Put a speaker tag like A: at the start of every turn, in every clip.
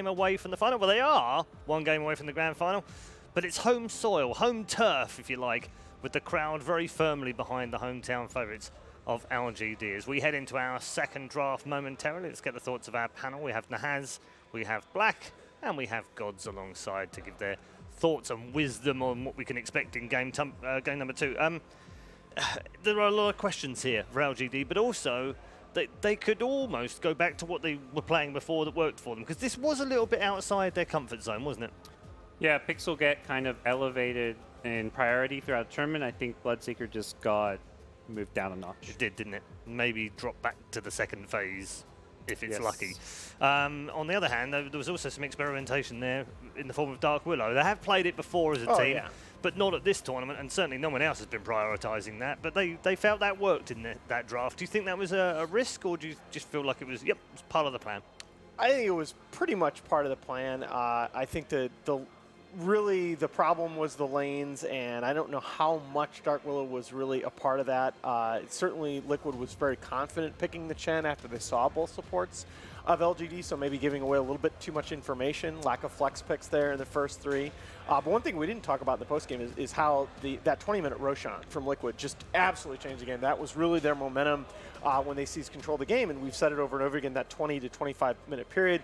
A: away from the final. Well, they are one game away from the grand final, but it's home soil, home turf, if you like, with the crowd very firmly behind the hometown favourites of LGD. As we head into our second draft momentarily, let's get the thoughts of our panel. We have Nahaz, we have Black, and we have Gods alongside to give their thoughts and wisdom on what we can expect in game number 2. There are a lot of questions here for LGD, but also they could almost go back to what they were playing before that worked for them, because this was a little bit outside their comfort zone, wasn't it?
B: Yeah, Pixel get kind of elevated in priority throughout the tournament. I think Bloodseeker just got moved down a notch.
A: It did, didn't it? Maybe drop back to the second phase if it's
B: Yes.
A: lucky. On the other hand, there was also some experimentation there in the form of Dark Willow. They have played it before as a team, but not at this tournament, and certainly no one else has been prioritising that. But they felt that worked in that draft. Do you think that was a risk, or do you just feel like it was, it was part of the plan?
C: I think it was pretty much part of the plan. I think really the problem was the lanes, and I don't know how much Dark Willow was really a part of that. Certainly Liquid was very confident picking the Chen after they saw both supports of LGD, so maybe giving away a little bit too much information, lack of flex picks there in the first 3. But one thing we didn't talk about in the postgame is how that 20-minute Roshan from Liquid just absolutely changed the game. That was really their momentum when they seized control of the game, and we've said it over and over again, that 20 to 25-minute period.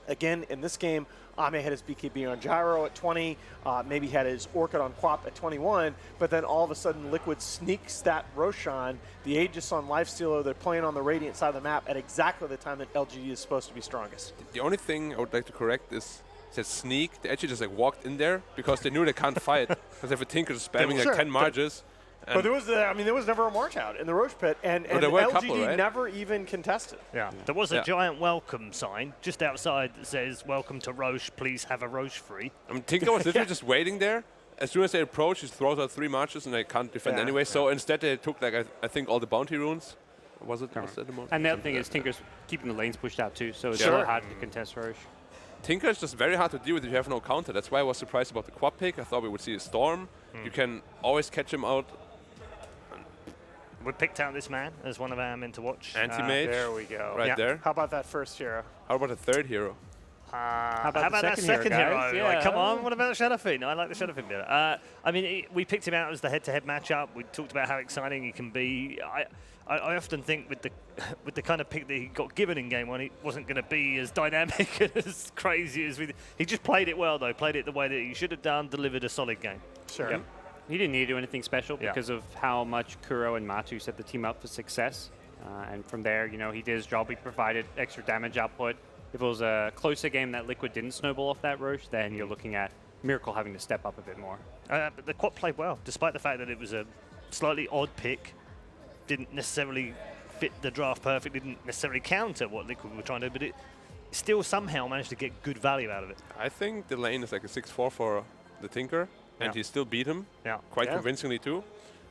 C: Again, in this game, Ame had his BKB on Gyro at 20, maybe had his Orchid on Quap at 21, but then all of a sudden Liquid sneaks that Roshan, the Aegis on Lifestealer, they're playing on the Radiant side of the map at exactly the time that LGD is supposed to be strongest.
D: The only thing I would like to correct is that Sneak, they actually just like walked in there because they knew they can't fight, because they have a Tinker spamming like 10 Marges.
C: But there was never a March out in the Roche pit, and LGD
D: couple, right?
C: never even contested.
A: Yeah, there was a giant welcome sign just outside that says, "Welcome to Roche, please have a Roche free."
D: I mean, Tinker was literally just waiting there. As soon as they approach, he throws out 3 Marches and they can't defend anyway. So instead they took, like, I think all the bounty runes. Was it? Was that the most?
B: And the other thing is Tinker's keeping the lanes pushed out too, so it's really hard to contest Roche.
D: Tinker is just very hard to deal with if you have no counter. That's why I was surprised about the quad pick. I thought we would see a Storm. You can always catch him out.
A: We picked out this man as one of our men to watch.
D: Anti-mage.
C: There we go.
D: Right there.
C: How about that first hero?
D: How about the third hero?
A: How
B: about the
A: that
B: second
A: second
B: hero,
A: hero?
B: guys?
A: Like,
B: Yeah.
A: come on, what about the Shadowfiend? I like the Shadowfiend better. I mean, we picked him out as the head-to-head matchup. We talked about how exciting he can be. I often think with the kind of pick that he got given in game 1, he wasn't going to be as dynamic and as crazy as he just played it well, though. Played it the way that he should have done, delivered a solid game.
C: Sure.
A: Yep.
B: He didn't need to do anything special because of how much Kuro and Matu set the team up for success. And from there, he did his job. He provided extra damage output. If it was a closer game that Liquid didn't snowball off that Roche, then you're looking at Miracle having to step up a bit more.
A: But the quad played well, despite the fact that it was a slightly odd pick. Didn't necessarily fit the draft perfectly, didn't necessarily counter what Liquid were trying to do, but it still somehow managed to get good value out of it.
D: I think the lane is like a 6-4 for the Tinker, and he still beat him quite convincingly too.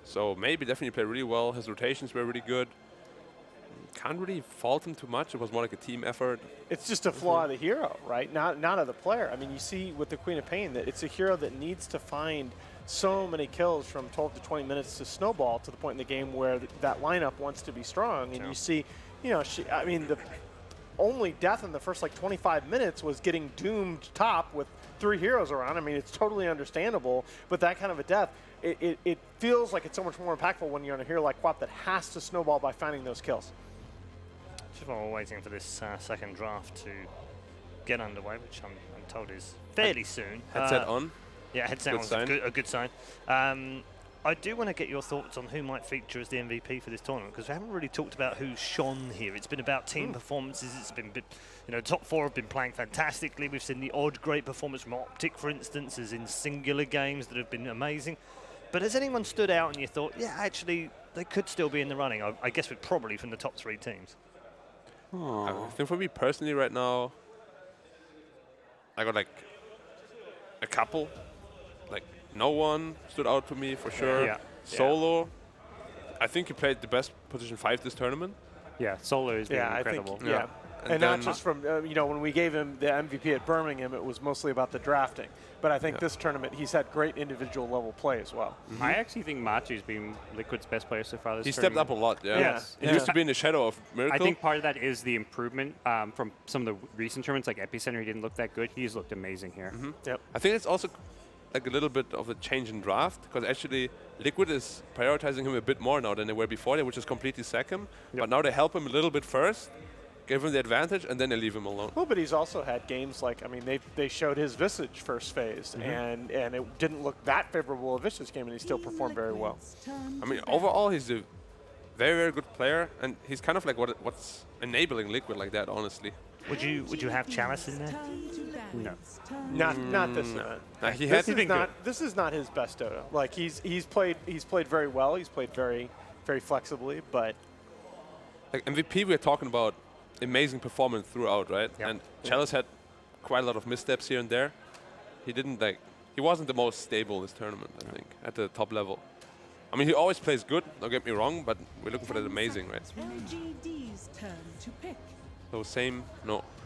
D: So maybe definitely played really well. His rotations were really good. Can't really fault him too much. It was more like a team effort.
C: It's just a flaw of the hero, right? Not of the player. I mean, you see with the Queen of Pain that it's a hero that needs to find so many kills from 12 to 20 minutes to snowball to the point in the game where that lineup wants to be strong. And you see, the only death in the first like 25 minutes was getting doomed top with 3 heroes around. I mean, it's totally understandable, but that kind of a death, it feels like it's so much more impactful when you're on a hero like Quap that has to snowball by finding those kills.
A: Just while we're waiting for this second draft to get underway, which I'm told is fairly soon.
D: Headset on.
A: Yeah, headset was a good sign. I do want to get your thoughts on who might feature as the MVP for this tournament, because we haven't really talked about who's shone here. It's been about team performances. It's been, top 4 have been playing fantastically. We've seen the odd great performance from Optic, for instance, as in singular games that have been amazing. But has anyone stood out and you thought, yeah, actually, they could still be in the running? I guess we're probably from the top 3 teams.
D: I think for me personally right now, I got like a couple. Like no one stood out to me for sure.
B: Yeah.
D: Solo, I think he played the best position 5 this tournament.
B: Yeah, Solo is being incredible.
C: I think, And not just from, you know, when we gave him the MVP at Birmingham, it was mostly about the drafting. But I think this tournament, he's had great individual level play as well.
B: I actually think Matu's been Liquid's best player so far this
D: He
B: tournament.
D: stepped up a lot, yeah.
C: Yes.
D: He used to be in the shadow of Miracle.
B: I think part of that is the improvement from some of the recent tournaments, like Epicenter. He didn't look that good. He's looked amazing here.
C: Yep.
D: I think it's also like a little bit of a change in draft, because actually Liquid is prioritizing him a bit more now than they were before. They would just completely sack him. But now they help him a little bit first, give him the advantage, and then they leave him alone.
C: Well, but he's also had games like, I mean, they showed his Visage first phase, and it didn't look that favorable a Visage game, and he still performed very well.
D: I mean, overall, he's a very, very good player, and he's kind of like what's enabling Liquid like that, honestly.
A: Would you have Chalice in there?
B: No.
C: Not this event. This is not his best Dota. Like he's played very well. He's played very flexibly, but
D: like MVP, we're talking about amazing performance throughout, right?
A: Yep.
D: And Chalice had quite a lot of missteps here and there. He wasn't the most stable this tournament, I think, at the top level. I mean, he always plays good, don't get me wrong, but we're looking for that amazing, right?
E: LGD's turn to pick.
D: So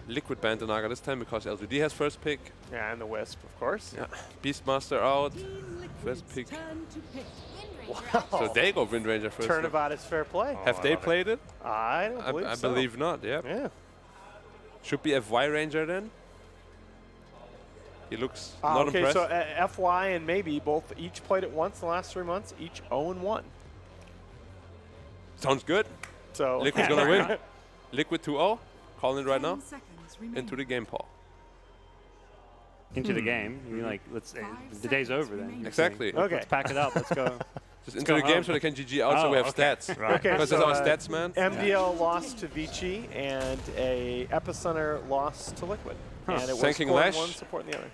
D: Liquid banned the Naga this time because LGD has first pick.
C: yeah, and the Wisp, of course.
D: Yeah, Beastmaster out, first pick.
E: Turn to pick.
D: So they go Windranger first.
C: Turnabout is fair play.
D: Have they played it?
C: I don't believe
D: I
C: so.
D: believe not, yeah.
C: Yeah.
D: Should be FY Ranger then. He looks not
C: okay,
D: impressed.
C: so FY and maybe both each played it once in the last 3 months, each 0-1.
D: Sounds good.
C: So
D: Liquid's gonna win. Liquid 2-0. Calling it right
E: 10
D: now.
E: seconds remaining.
D: Into the game, Paul.
B: Into the game. You mean like, the day's over then.
D: Exactly.
C: Okay.
B: Let's pack it up. Let's go.
D: Just into the game so they can GG out so we have stats.
A: Right.
C: Okay,
D: Because
C: so,
D: it's our stats, man.
C: MDL lost to Vici and a Epicenter lost to Liquid. And it was
D: Thanking
C: scoring
D: Lash.
C: one, supporting the other.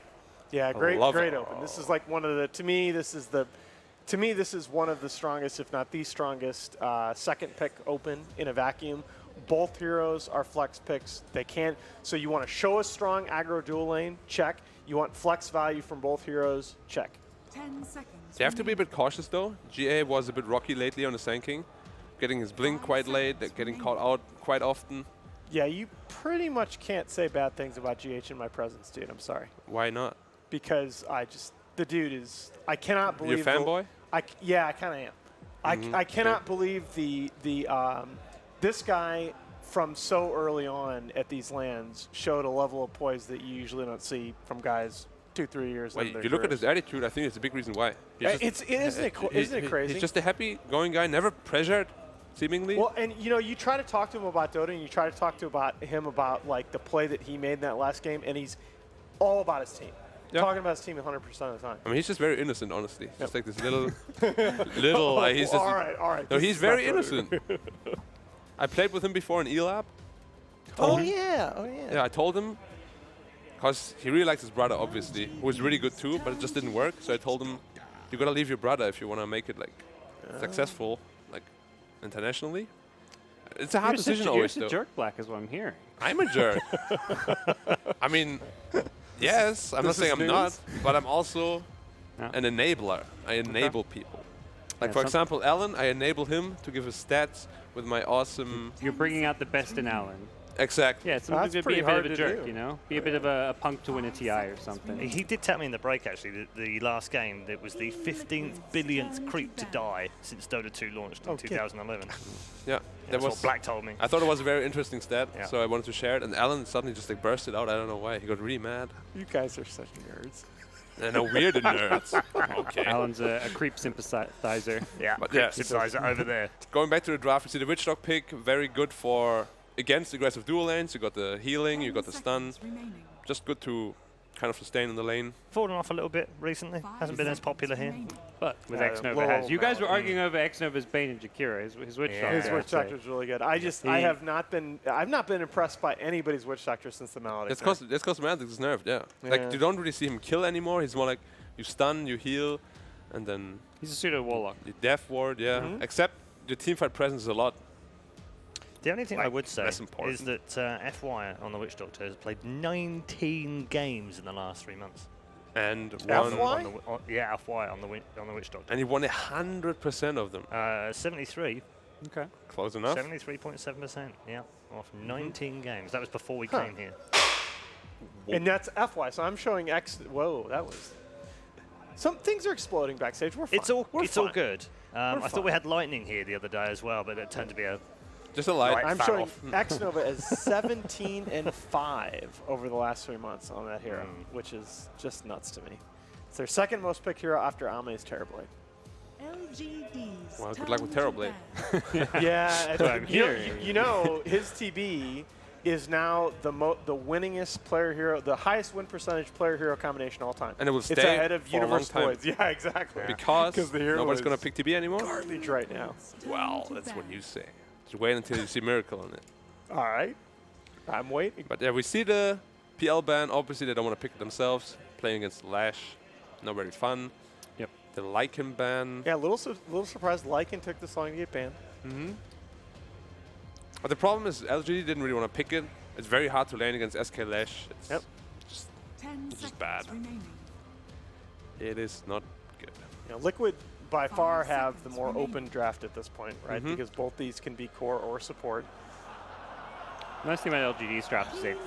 C: Yeah, great
D: love
C: open.
D: it.
C: This is like one of the, to me, this is one of the strongest, if not the strongest, second pick open in a vacuum. Both heroes are flex picks. They can't, so you want to show a strong aggro dual lane, check. You want flex value from both heroes, check.
E: 10 seconds.
D: You have to be a bit cautious though. GA was a bit rocky lately on the Sanking. Getting his blink quite late, getting caught out quite often.
C: Yeah, you pretty much can't say bad things about GH in my presence, dude. I'm sorry.
D: Why not?
C: Because the dude is, I cannot believe.
D: You a fanboy?
C: Yeah, I kind of am. I cannot believe this guy from so early on at these lands showed a level of poise that you usually don't see from guys 2-3 years
D: Well,
C: into their
D: you look at
C: careers.
D: his attitude, I think it's a big reason why.
C: Isn't it crazy?
D: He's just a happy going guy, never pressured, seemingly.
C: Well, and you know, you try to talk to him about Dota, and you try to talk to him about like the play that he made in that last game, and he's all about his team.
D: Yeah.
C: Talking about his team 100% of the time.
D: I mean, he's just very innocent, honestly.
C: Yep.
D: Just like this little, he's just.
C: All right.
D: No,
C: This
D: he's
C: is
D: very
C: not good.
D: innocent. I played with him before in ELAB.
C: Oh yeah.
D: Yeah, I told him, because he really likes his brother, obviously, who is really good too, but it just didn't work. So I told him, you gotta leave your brother if you wanna make it like successful, like internationally. It's a hard decision always,
B: You're
D: though.
B: a jerk black is what I'm hearing.
D: I'm a jerk. I mean, yes, I'm not saying I'm not, but I'm also an enabler. I enable people. Like, for example, Alan, I enable him to give his stats with my awesome...
B: You're bringing out the best in Alan.
D: Exactly.
B: Yeah, sometimes
C: That's
B: be a
C: pretty
B: bit
C: hard
B: of a
C: to
B: jerk,
C: do.
B: you know? Be a bit of a punk to win a TI or something.
A: He did tell me in the break, actually, that the last game, it was the 15th billionth creep to die since Dota 2 launched in 2011.
D: Yeah,
A: That's what Black told me.
D: I thought it was a very interesting stat,
A: Yeah.
D: so I wanted to share it. And Alan suddenly just like bursted out. I don't know why. He got really mad.
C: You guys are such nerds.
D: And a weird nerds. Okay.
B: Alan's a creep sympathizer.
A: Yeah,
D: But
A: creep
D: yeah.
A: sympathizer over there.
D: Going back to the draft, you see the Witch Dog pick, very good for against aggressive dual lanes. You got the healing, you got the stun. Just good to kind of sustain in the lane.
A: Fallen off a little bit recently. Hasn't been as popular here.
B: But with
C: Yeah,
B: X-Nova
C: low
B: has. You guys were
C: melody.
B: arguing over X-Nova's Bane and Jakira, his Witch Doctor.
C: His Witch Doctor is really good. I've not been impressed by anybody's Witch Doctor since the Maledict.
D: That's because Mantic is nerfed, yeah.
C: Yeah.
D: Like, you don't really see him kill anymore. He's more like, you stun, you heal, and then
B: He's a pseudo warlock.
D: you death ward, yeah. Except the teamfight presence is a lot.
A: The only thing I would say
D: that's important.
A: is that FY on the Witch Doctor has played 19 games in the last 3 months.
D: And
C: FY?
D: won,
A: Yeah, FY on the Witch Doctor.
D: and he won 100% of them.
A: 73.
B: Okay.
D: Close enough.
A: 73.7%, yeah, off 19 games. That was before we came here.
C: And that's FY, so I'm showing X. Whoa, that was. Some things are exploding backstage. We're fine.
A: It's all
C: fine.
A: good. I thought
C: fine.
A: we had lightning here the other day as well, but it turned to be a
D: Just a light.
C: I'm
A: foul
C: showing
A: off.
C: X Nova as 17-5 over the last 3 months on that hero, which is just nuts to me. It's their second most picked hero after Ame's Terrorblade.
E: LGD's
D: Well, good luck with Terrorblade.
C: Yeah,
B: I'm hearing.
C: you know, his TB is now the winningest player hero, the highest win percentage player hero combination all time.
D: And it will
C: It's
D: stay
C: ahead of
D: for a long
C: Universe
D: time.
C: Voids. Yeah, exactly.
D: Because
C: the hero
D: nobody's
C: is
D: going to pick TB anymore?
C: garbage right now.
D: Well, that's what you say. Just wait until you see Miracle on it.
C: All right, I'm waiting.
D: But yeah, we see the PL ban. Obviously, they don't want to pick it themselves. Playing against Lash, not very fun.
B: Yep.
D: The Lycan ban.
C: Yeah, little surprised Lycan took this long to get banned.
D: But the problem is LGD didn't really want to pick it. It's very hard to lane against SK Lash. It's
C: Yep.
D: just,
E: 10
D: It's just
E: seconds
D: bad.
E: remaining.
D: it is not good.
C: You know, Liquid by far
E: 5
C: have the
E: seconds
C: more
E: remaining.
C: open draft at this point, right? Because both these can be core or support.
B: The nice thing about LGD's draft is they've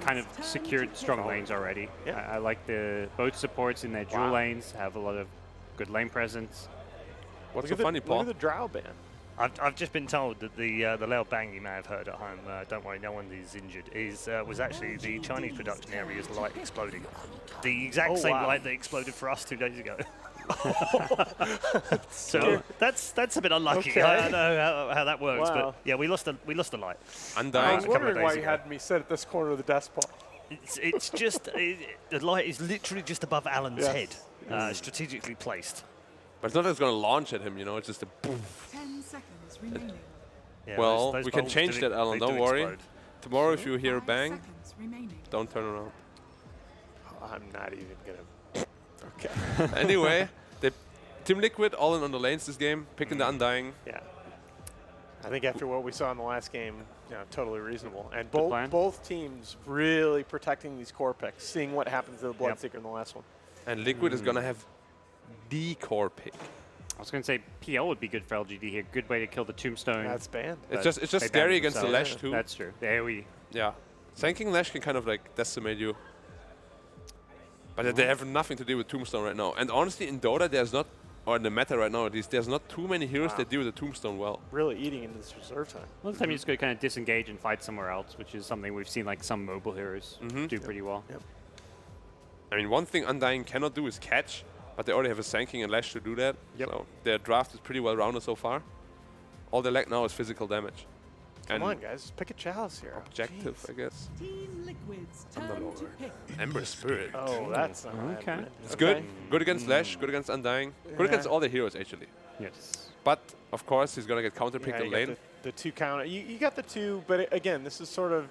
B: kind of secured strong lanes already.
C: Yeah.
B: I like both supports in their dual
C: Wow.
B: lanes have a lot of good lane presence.
D: What's
C: Look
D: so
C: at
D: funny,
C: the,
D: Paul?
C: Look at the Drow ban.
A: I've just been told that the loud bang you may have heard at home, don't worry, no one is injured, was actually the Chinese production area's light exploding. The exact same
C: wow.
A: light that exploded for us 2 days ago. So that's a bit unlucky.
C: Okay.
A: I don't know how that works,
C: Wow.
A: but yeah, we lost the light.
C: I
D: Undying.
C: was
A: a couple of
C: wondering why
A: days
C: you
A: ago.
C: had me sit at this corner of the desk, Paul.
A: It's just the light is literally just above Alan's
C: Yes.
A: head, strategically placed.
D: But it's not that it's going to launch at him, you know. It's just a boom.
E: 10 seconds remaining.
A: Yeah,
D: Well,
A: those
D: we can
A: bulbs
D: change
A: do-
D: that, Alan.
A: they
D: Don't
A: do
D: worry.
A: explode.
D: Tomorrow, if you hear a
E: 5
D: bang,
E: seconds remaining.
D: don't turn around.
C: I'm not even gonna. Okay.
D: Anyway, Team Liquid all in on the lanes this game, picking the Undying.
C: Yeah. I think after what we saw in the last game, you know, totally reasonable. And
B: plan.
C: both teams really protecting these core picks, seeing what happens to the Bloodseeker in the last one.
D: And Liquid is going to have the core pick.
B: I was going to say PL would be good for LGD here. Good way to kill the Tombstone.
C: That's banned.
D: It's
B: but
D: just
B: they
D: scary
B: banned
D: against the
B: themselves.
D: Lash too.
B: That's true. The AoE.
D: Yeah. Sanking Lash can kind of like decimate you. But they have nothing to do with Tombstone right now. And honestly, in Dota, there's not, or in the meta right now at least, there's not too many heroes that deal with the Tombstone well.
C: Really eating into this reserve time.
B: Most of the time you just go kind of disengage and fight somewhere else, which is something we've seen like some mobile heroes do pretty well.
C: Yep.
D: I mean, one thing Undying cannot do is catch, but they already have a Sanking and Lash to do that.
B: Yep.
D: So their draft is pretty well rounded so far. All they lack now is physical damage.
C: Come
D: and
C: on, guys. Pick a chalice here.
D: objective,
C: Jeez.
D: I guess.
E: Team Liquid's turn to pick.
D: Ember Spirit.
C: Oh, that's not what
B: Okay.
C: happened.
D: It's good. Good against Lash, good against Undying. Good against all the heroes, actually.
B: Yes.
D: But, of course, he's going to get counterpicked
C: Yeah,
D: in
C: you got
D: lane.
C: the two counter. You got the two, but again, this is sort of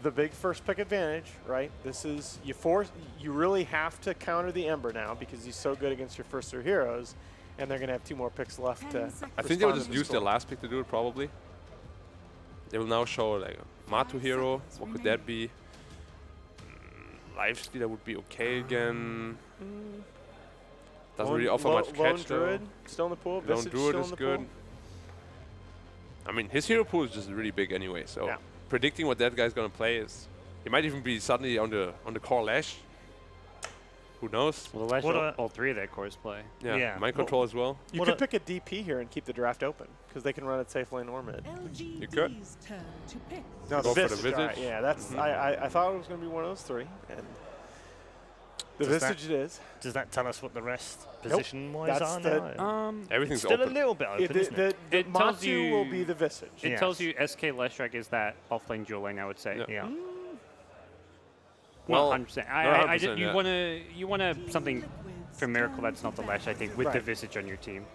C: the big first pick advantage, right? This is you really have to counter the Ember now because he's so good against your first 3 heroes, and they're going to have 2 more picks left
E: 10
C: to.
E: seconds.
D: I think they will
C: respond
D: just
C: to the
D: use their
C: score.
D: last pick to do it, probably. They will now show like a Matu hero. What could that be? Lifestealer would be okay again. Doesn't really offer much
C: Lone
D: catch though.
C: Druid still in the pool.
D: Lone
C: Visage
D: Druid
C: still
D: is
C: in the
D: good.
C: pool.
D: I mean, his hero pool is just really big anyway. So
C: Yeah.
D: predicting what that guy's gonna play is, he might even be suddenly on the core Lash. Who knows?
B: Well, the Lash
A: What
B: all 3 of their cores play.
A: Yeah.
D: Mind control as well.
C: You
A: What
C: could
A: a-
C: pick a DP here and keep the draft open because they can run it safe lane or mid.
D: could.
E: LGD's turn to pick.
C: No,
D: Go for the
C: Visage. all right,
D: Visage.
C: yeah, that's. I thought it was going to be one of those 3, and the
A: Does that-
C: Visage it is.
A: Does that tell us what the rest position-wise
C: That's
A: are
C: the-
A: now?
D: Everything's
A: Still
D: open.
A: a little bit open, isn't it?
C: The
B: It tells
C: Matu will
B: you-
C: be the Visage.
B: It
A: Yes.
B: tells you SK Leshrac is that off-lane dual lane, I would say.
D: Yeah.
A: Yeah.
D: Well,
B: 100%.
D: not 100%,
B: You want to something for Miracle that's not the Lash, I think, with the
C: Right.
B: Visage on your team.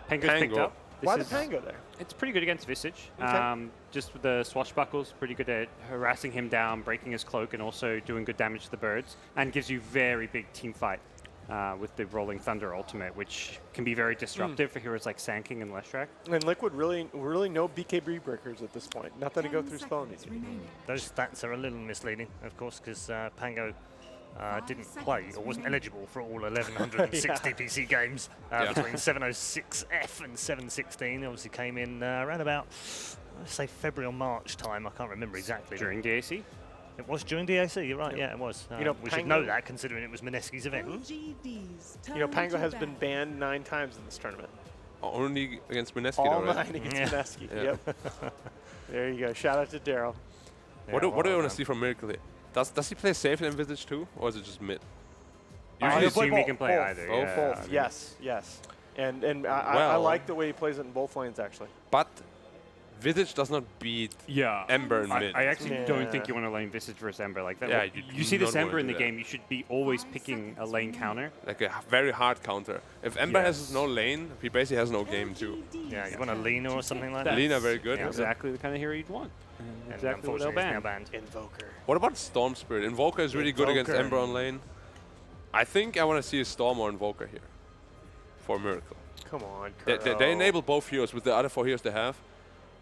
B: Pango's picked
D: Pango.
B: up.
C: Why
B: This
C: the
B: is-
C: Pango there?
B: It's pretty good against Visage.
C: Okay.
B: Just with the swashbuckles, pretty good at harassing him down, breaking his cloak, and also doing good damage to the birds. And gives you very big team fight with the Rolling Thunder ultimate, which can be very disruptive for heroes like Sanking and Leshrac.
C: And Liquid really no BKB breakers at this point. Nothing to go
E: 10
C: through spell
E: seconds
C: needs.
E: remaining.
A: Those stats are a little misleading, of course, because Pango didn't play or wasn't eligible for all 1,160 PC games between 706F and 716. Obviously came in around about, let's say February or March time. I can't remember exactly.
B: During DAC?
A: It was during DAC, you're right, yeah, it was. We should know that considering it was Mineski's event.
C: Pango has been banned 9 times in this tournament.
D: Only against Mineski,
C: All
D: though,
C: 9
D: right?
C: against Mineski. Yep. There you go. Shout out to Daryl.
D: What do you want to see from Miracle here? Does he play safe in Envisage too, or is it just mid?
B: Usually assume he can play
C: both.
B: either.
C: Both.
B: Yeah, I mean,
C: Yes. And I like the way he plays it in both lanes, actually.
D: But Visage does not beat Ember in mid.
B: I actually don't think you want to lane Visage versus Ember like that.
D: Yeah,
B: you see this Ember in the game, you should be always picking a lane counter.
D: Like a very hard counter. If Ember has no lane, he basically has no game too.
A: Yeah, you want a Lina or something like that?
D: Lina, very good.
B: Yeah, exactly the kind of hero you'd want.
A: And
B: exactly what they'll
A: unfortunately
B: ban.
A: it's now banned.
C: Invoker.
D: What about Storm Spirit? Invoker is really good against Ember on lane. I think I want to see a Storm or Invoker here for Miracle.
C: Come on,
D: they enable both heroes with the other 4 heroes they have,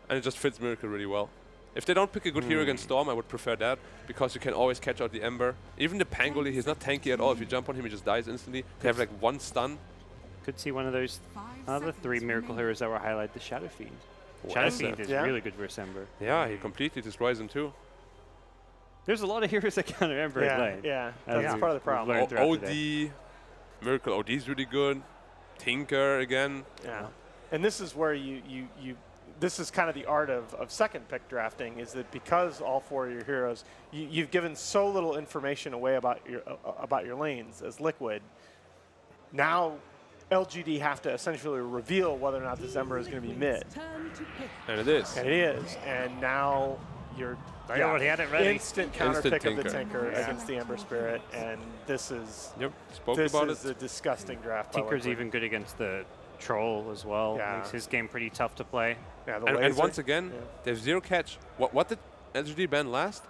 D: and it just fits Miracle really well. If they don't pick a good hero against Storm, I would prefer that, because you can always catch out the Ember. Even the Pangoli, he's not tanky at all. If you jump on him, he just dies instantly. They have like 1 stun.
B: Could see one of those other 3 Miracle heroes that were highlighted, the Shadow Fiend. Shadow Fiend is really good versus Ember.
D: Yeah, he completely destroys him too.
B: There's a lot of heroes that counter Ember in lane.
C: Yeah, that's part of the problem.
D: OD, Miracle OD is really good. Tinker again.
C: Yeah, and this is where this is kind of the art of second pick drafting, is that because all 4 of your heroes, you've given so little information away about your lanes as Liquid. Now LGD have to essentially reveal whether or not this Ember is going to be mid.
D: And it is.
C: And it is. And now you're
A: already had it ready.
C: Instant counter pick of the Tinker against the Ember Spirit, and this is a disgusting draft.
B: Tinker's even good against the Troll as well. Makes his game pretty tough to play.
C: Yeah,
D: and once again, they have 0 catch. What did LGD ban last?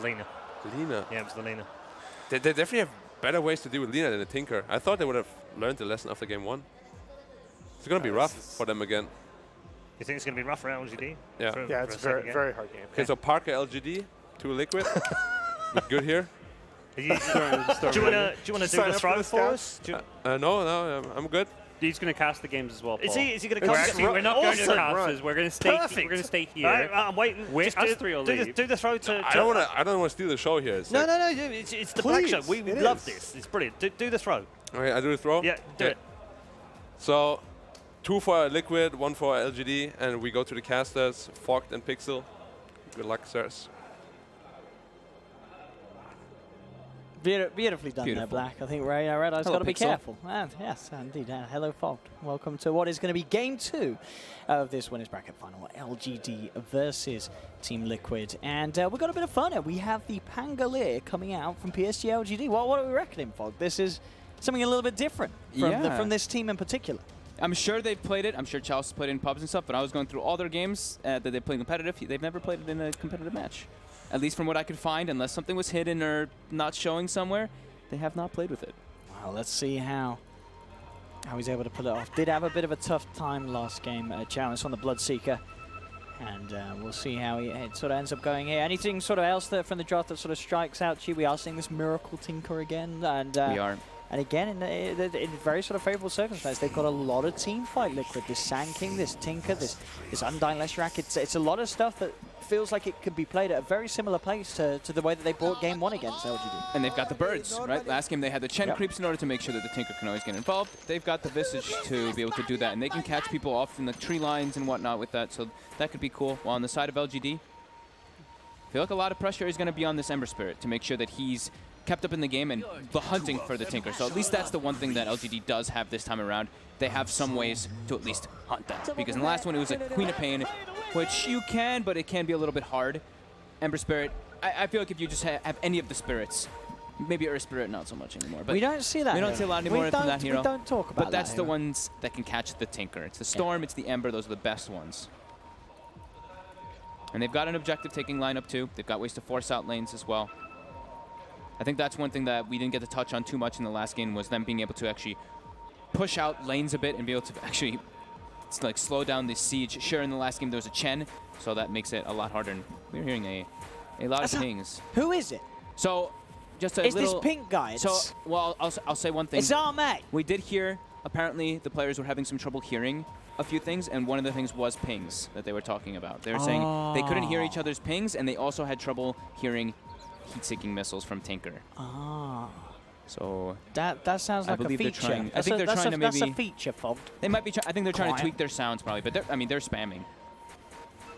A: Lina.
D: Lina.
A: Yeah, it was the Lina.
D: They definitely have better ways to deal with Lina than the Tinker. I thought they would have learned the lesson after game 1. It's going to be rough for them again.
A: You think it's going to be rough for LGD?
C: Yeah, it's a very hard game.
D: Okay, so Parker LGD, 2 Liquid. Good here.
A: Do you want to do the throw for us?
D: No, I'm good.
B: He's going to cast the games as well, Paul.
A: Is he going to cast?
B: We're not going to casters. We're going to stay.
A: Perfect.
B: We're going to stay here.
A: Right, I'm waiting.
B: Us 3 will leave.
A: Do the throw to.
D: I don't want to steal the show here. It's
A: No. It's the Black Show. We love this. It's brilliant. Do the throw.
D: Okay, I do the throw.
A: Yeah, do it.
D: So, 2 for Liquid, 1 for LGD, and we go to the casters, Fogged and Pixel. Good luck, sirs.
F: Beautifully done there, Black. I think Red Eye's got to be careful. And yes, indeed. Hello, Fogged. Welcome to what is going to be game 2 of this winners bracket final. LGD versus Team Liquid. And we've got a bit of fun here. We have the Pangolier coming out from PSG.LGD. What are we reckoning, Fogged? This is something a little bit different from this team in particular.
G: I'm sure they've played it. I'm sure Chalice played it in pubs and stuff, but I was going through all their games that they played competitive. They've never played it in a competitive match. At least from what I could find, unless something was hidden or not showing somewhere, they have not played with it.
F: Well, let's see how he's able to pull it off. Did have a bit of a tough time last game, Chalice on the Bloodseeker. And we'll see how it sort of ends up going here. Anything sort of else from the draft that sort of strikes out to you? We are seeing this Miracle Tinker again. And
G: we are.
F: And again, in very sort of favorable circumstances, they've got a lot of team fight Liquid. This Sand King, this Tinker, this Undying Leshrac. It's a lot of stuff that feels like it could be played at a very similar pace to the way that they brought game 1 against LGD.
G: And they've got the birds, right? Last game they had the Chen creeps in order to make sure that the Tinker can always get involved. They've got the Visage to be able to do that, and they can catch people off in the tree lines and whatnot with that, so that could be cool. While on the side of LGD, I feel like a lot of pressure is going to be on this Ember Spirit to make sure that he's kept up in the game and the hunting for the Tinker. So at least that's the one thing that LGD does have this time around. They have some ways to at least hunt that. Because in the last one, it was a Queen of Pain, which you can, but it can be a little bit hard. Ember Spirit, I feel like if you just have any of the spirits, maybe Earth Spirit not so much anymore. But
F: we don't see that.
G: We don't see a lot anymore from that hero.
F: We don't talk about
G: that. But that's the ones that can catch the Tinker. It's the Storm, it's the Ember, those are the best ones. And they've got an objective taking lineup too. They've got ways to force out lanes as well. I think that's one thing that we didn't get to touch on too much in the last game, was them being able to actually push out lanes a bit and be able to actually like slow down the siege. Sure, in the last game there was a Chen, so that makes it a lot harder. And we're hearing a lot of things.
F: Who is it?
G: So just a
F: It's
G: little...
F: this pink guy.
G: So, well, I'll say one thing.
F: It's Arme.
G: We did hear, apparently, the players were having some trouble hearing a few things, and one of the things was pings that they were talking about. They were saying they couldn't hear each other's pings, and they also had trouble hearing heat-seeking missiles from Tinker. So
F: that sounds like a feature.
G: I think they're trying to maybe...
F: That's a feature, Fogged.
G: They might be. I think they're trying to tweak their sounds probably, but they're spamming.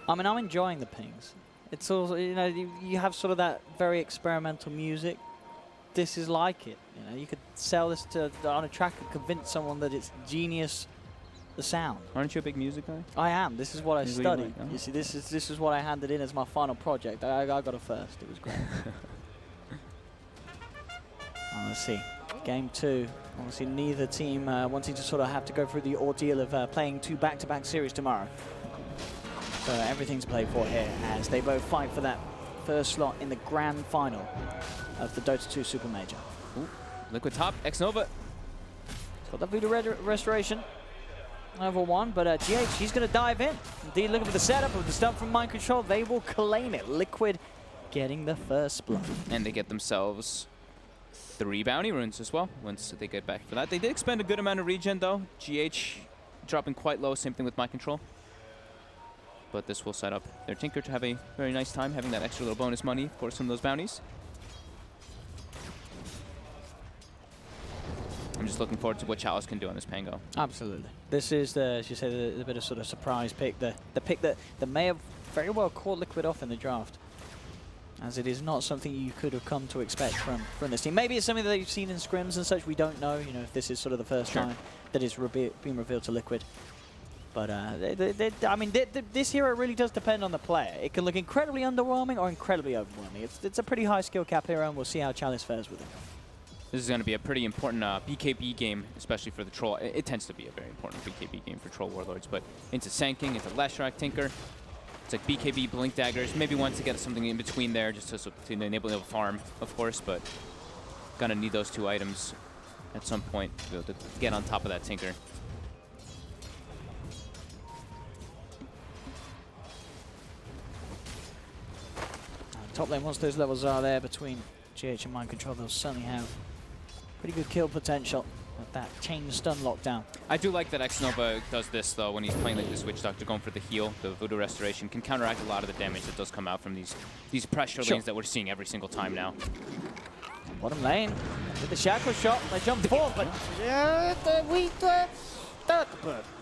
F: I mean, I'm enjoying the pings. It's also, you know, you have sort of that very experimental music. This is like it. You know, you could sell this on a track and convince someone that it's genius. The sound.
G: Aren't you a big music guy?
F: I am. This is what I study.
G: Like, oh.
F: You see, this is what I handed in as my final project. I got a first. It was great. Let's see. Game 2. Obviously, neither team wanting to sort of have to go through the ordeal of playing 2 back-to-back series tomorrow. So everything to play for here as they both fight for that first slot in the grand final of the Dota 2 Supermajor.
G: Liquid top, X-Nova.
F: It's got the Voodoo Restoration. Over 1, but GH, he's going to dive in. Indeed, looking for the setup of the stuff from Mind Control. They will claim it. Liquid getting the first blood.
G: And they get themselves 3 bounty runes as well once they get back for that. They did expend a good amount of regen, though. GH dropping quite low, same thing with Mind Control. But this will set up their Tinker to have a very nice time having that extra little bonus money, of course, from those bounties. I'm just looking forward to what Chalice can do on this Pango.
F: Absolutely. This is, as you say, the bit of sort of surprise pick, the pick that may have very well caught Liquid off in the draft, as it is not something you could have come to expect from this team. Maybe it's something that you've seen in scrims and such. We don't know, you know, if this is sort of the first time that it's been revealed to Liquid. But I mean, this hero really does depend on the player. It can look incredibly underwhelming or incredibly overwhelming. It's a pretty high skill cap hero, and we'll see how Chalice fares with it.
G: This is going to be a pretty important BKB game, especially for the Troll. It tends to be a very important BKB game for Troll Warlords, but into Sanking, into Leshrac, Tinker. It's like BKB, Blink Daggers, maybe wants to get something in between there just to enable a farm, of course, but going to need those 2 items at some point to be able to get on top of that Tinker.
F: Top lane, once those levels are there between GH and Mind Control, they'll certainly have pretty good kill potential with that chain stun lockdown.
G: I do like that X-Nova does this, though, when he's playing like the Switch Doctor, going for the heal. The Voodoo Restoration can counteract a lot of the damage that does come out from these pressure lanes that we're seeing every single time now.
F: Bottom lane, with the Shackle shot, they jump forward, but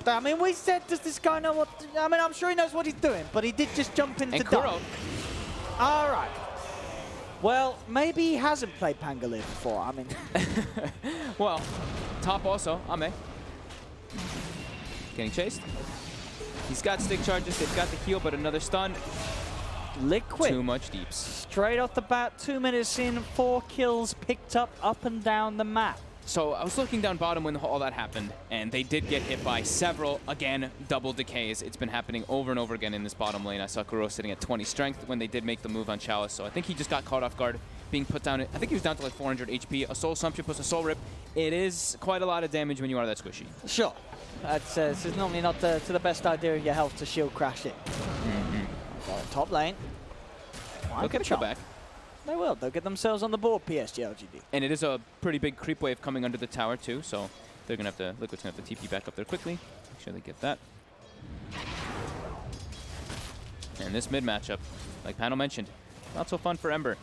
F: I mean, we said, does this guy know what... I mean, I'm sure he knows what he's doing, but he did just jump into
G: Kuro.
F: All right. Well, maybe he hasn't played Pangolier before. I mean,
G: well, top also, Ame. Getting chased. He's got stick charges, they've got the heal, but another stun.
F: Liquid.
G: Too much deeps.
F: Straight off the bat, 2 minutes in, 4 kills picked up and down the map.
G: So I was looking down bottom when all that happened, and they did get hit by several, again, double decays. It's been happening over and over again in this bottom lane. I saw Kuro sitting at 20 strength when they did make the move on Chalice, so I think he just got caught off guard, being put down. I think he was down to like 400 HP. A Soul Sumption plus a Soul Rip. It is quite a lot of damage when you are that squishy.
F: Sure. This is normally not to the best idea of your health to shield crash it. Top lane.
G: They'll get a kill back.
F: They will. They'll get themselves on the board, PSG.LGD.
G: And it is a pretty big creep wave coming under the tower, too, so they're going to have to, Liquid's going to have to TP back up there quickly. Make sure they get that. And this mid matchup, like Panel mentioned, not so fun for Ember.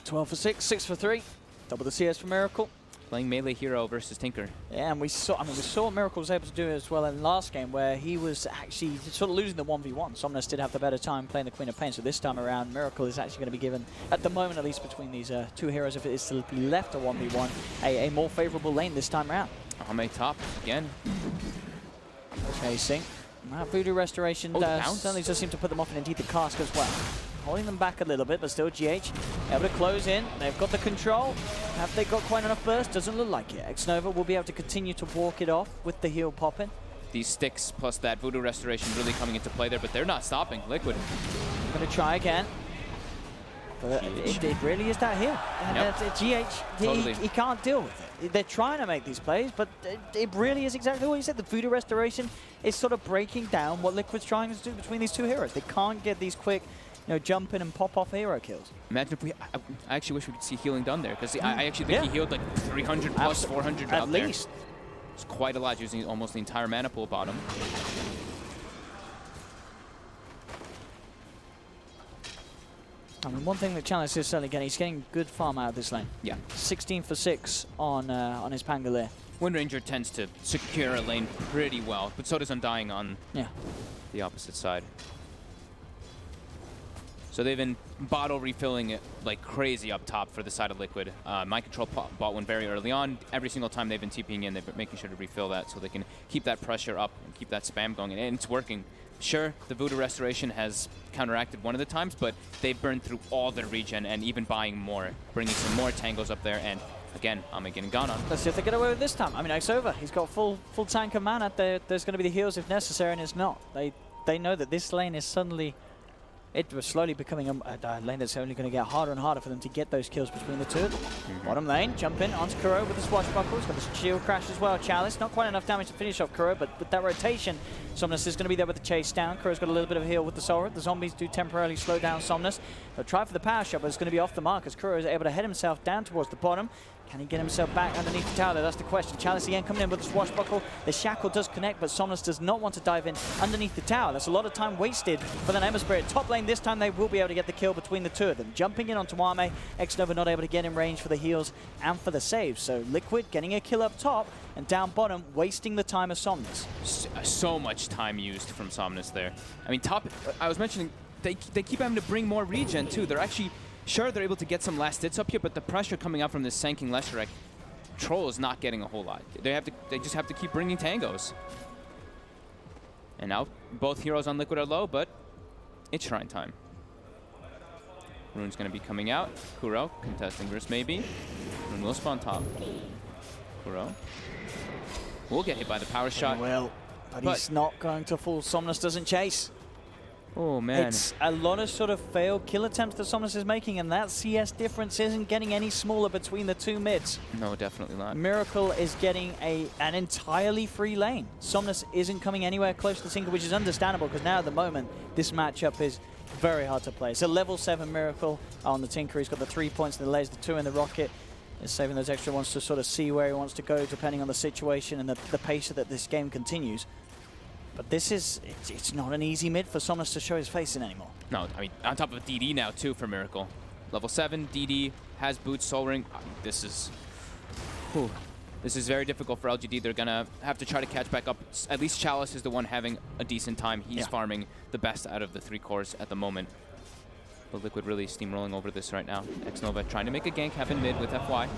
F: 12 for 6, 6 for 3. Double the CS for Miracle.
G: Playing melee hero versus Tinker.
F: Yeah, and we saw what Miracle was able to do as well in the last game, where he was actually sort of losing the 1v1. Somnus did have the better time playing the Queen of Pain, so this time around, Miracle is actually going to be given, at the moment at least between these 2 heroes, if it is to be left a 1v1, a more favorable lane this time around.
G: Ame top again.
F: Chasing. Voodoo Restoration certainly does seem to put them off, and indeed the cask as well. Holding them back a little bit, but still GH able to close in. They've got the control. Have they got quite enough burst? Doesn't look like it. X-Nova will be able to continue to walk it off with the heal popping.
G: These sticks plus that Voodoo Restoration really coming into play there, but they're not stopping. Liquid.
F: Going to try again. But it really is that heal. And GH, he can't deal with it. They're trying to make these plays, but it really is exactly what you said. The Voodoo Restoration is sort of breaking down what Liquid's trying to do between these 2 heroes. They can't get these quick jump in and pop off hero kills.
G: Imagine if I actually wish we could see healing done there, because I actually think he healed like 300 plus 400
F: at least.
G: There. It's quite a lot, using almost the entire mana pool bottom.
F: I mean, one thing that Chalice is certainly getting, he's getting good farm out of this lane.
G: Yeah.
F: 16 for 6 on his Pangolier.
G: Wind Ranger tends to secure a lane pretty well, but so does Undying on the opposite side. So they've been bottle refilling it like crazy up top for the side of Liquid. Mind Control bought one very early on. Every single time they've been TPing in, they've been making sure to refill that so they can keep that pressure up and keep that spam going. And it's working. Sure, the Voodoo Restoration has counteracted one of the times, but they've burned through all their regen and even buying more, bringing some more tangos up there. And again, Ame getting gone on.
F: Let's see if they get away with this time. I mean, it's over. He's got full tank of mana. There's going to be the heals if necessary, and it's not. They know that this lane is suddenly... It was slowly becoming a lane that's only going to get harder and harder for them to get those kills between the two of them. Bottom lane, jump in onto Kuro with the swashbuckle. He's got the shield crash as well. Chalice, not quite enough damage to finish off Kuro, but with that rotation, Somnus is going to be there with the chase down. Kuro's got a little bit of a heal with the Soul. The zombies do temporarily slow down Somnus. They'll try for the power shot, but it's going to be off the mark as Kuro is able to head himself down towards the bottom. Can he get himself back underneath the tower? That's the question. Chalice again coming in with the swashbuckle. The shackle does connect, but Somnus does not want to dive in underneath the tower. That's a lot of time wasted for the Ember Spirit. Top lane this time, they will be able to get the kill between the two of them. Jumping in onto Ame, X-Nova not able to get in range for the heals and for the saves. So Liquid getting a kill up top, and down bottom, wasting the time of Somnus.
G: So much time used from Somnus there. I mean, top, I was mentioning, they keep having to bring more regen too. They're actually... Sure, they're able to get some last hits up here, but the pressure coming out from this Sanking Leshrac Troll is not getting a whole lot. They just have to keep bringing tangos. And now both heroes on Liquid are low, but it's Shrine time. Rune's going to be coming out. Kuro contesting Gris maybe. Rune will spawn top. Kuro will get hit by the power shot.
F: Well, but he's not going to fall. Somnus doesn't chase.
G: Oh, man.
F: It's a lot of sort of failed kill attempts that Somnus is making, and that CS difference isn't getting any smaller between the two mids.
G: No, definitely not.
F: Miracle is getting an entirely free lane. Somnus isn't coming anywhere close to Tinker, which is understandable, because now at the moment, this matchup is very hard to play. It's a level 7 Miracle on the Tinker. He's got the 3 points in the layers, the 2 in the Rocket. He's saving those extra ones to sort of see where he wants to go, depending on the situation and the pace that this game continues. But this is, it's not an easy mid for Somnus to show his face in anymore.
G: No, I mean, on top of DD now, too, for Miracle. Level 7, DD, has boots, Soul Ring. This is very difficult for LGD. They're going to have to try to catch back up. At least Chalice is the one having a decent time. He's farming the best out of the 3 cores at the moment. But Liquid really steamrolling over this right now. X-Nova trying to make a gank happen mid with FY.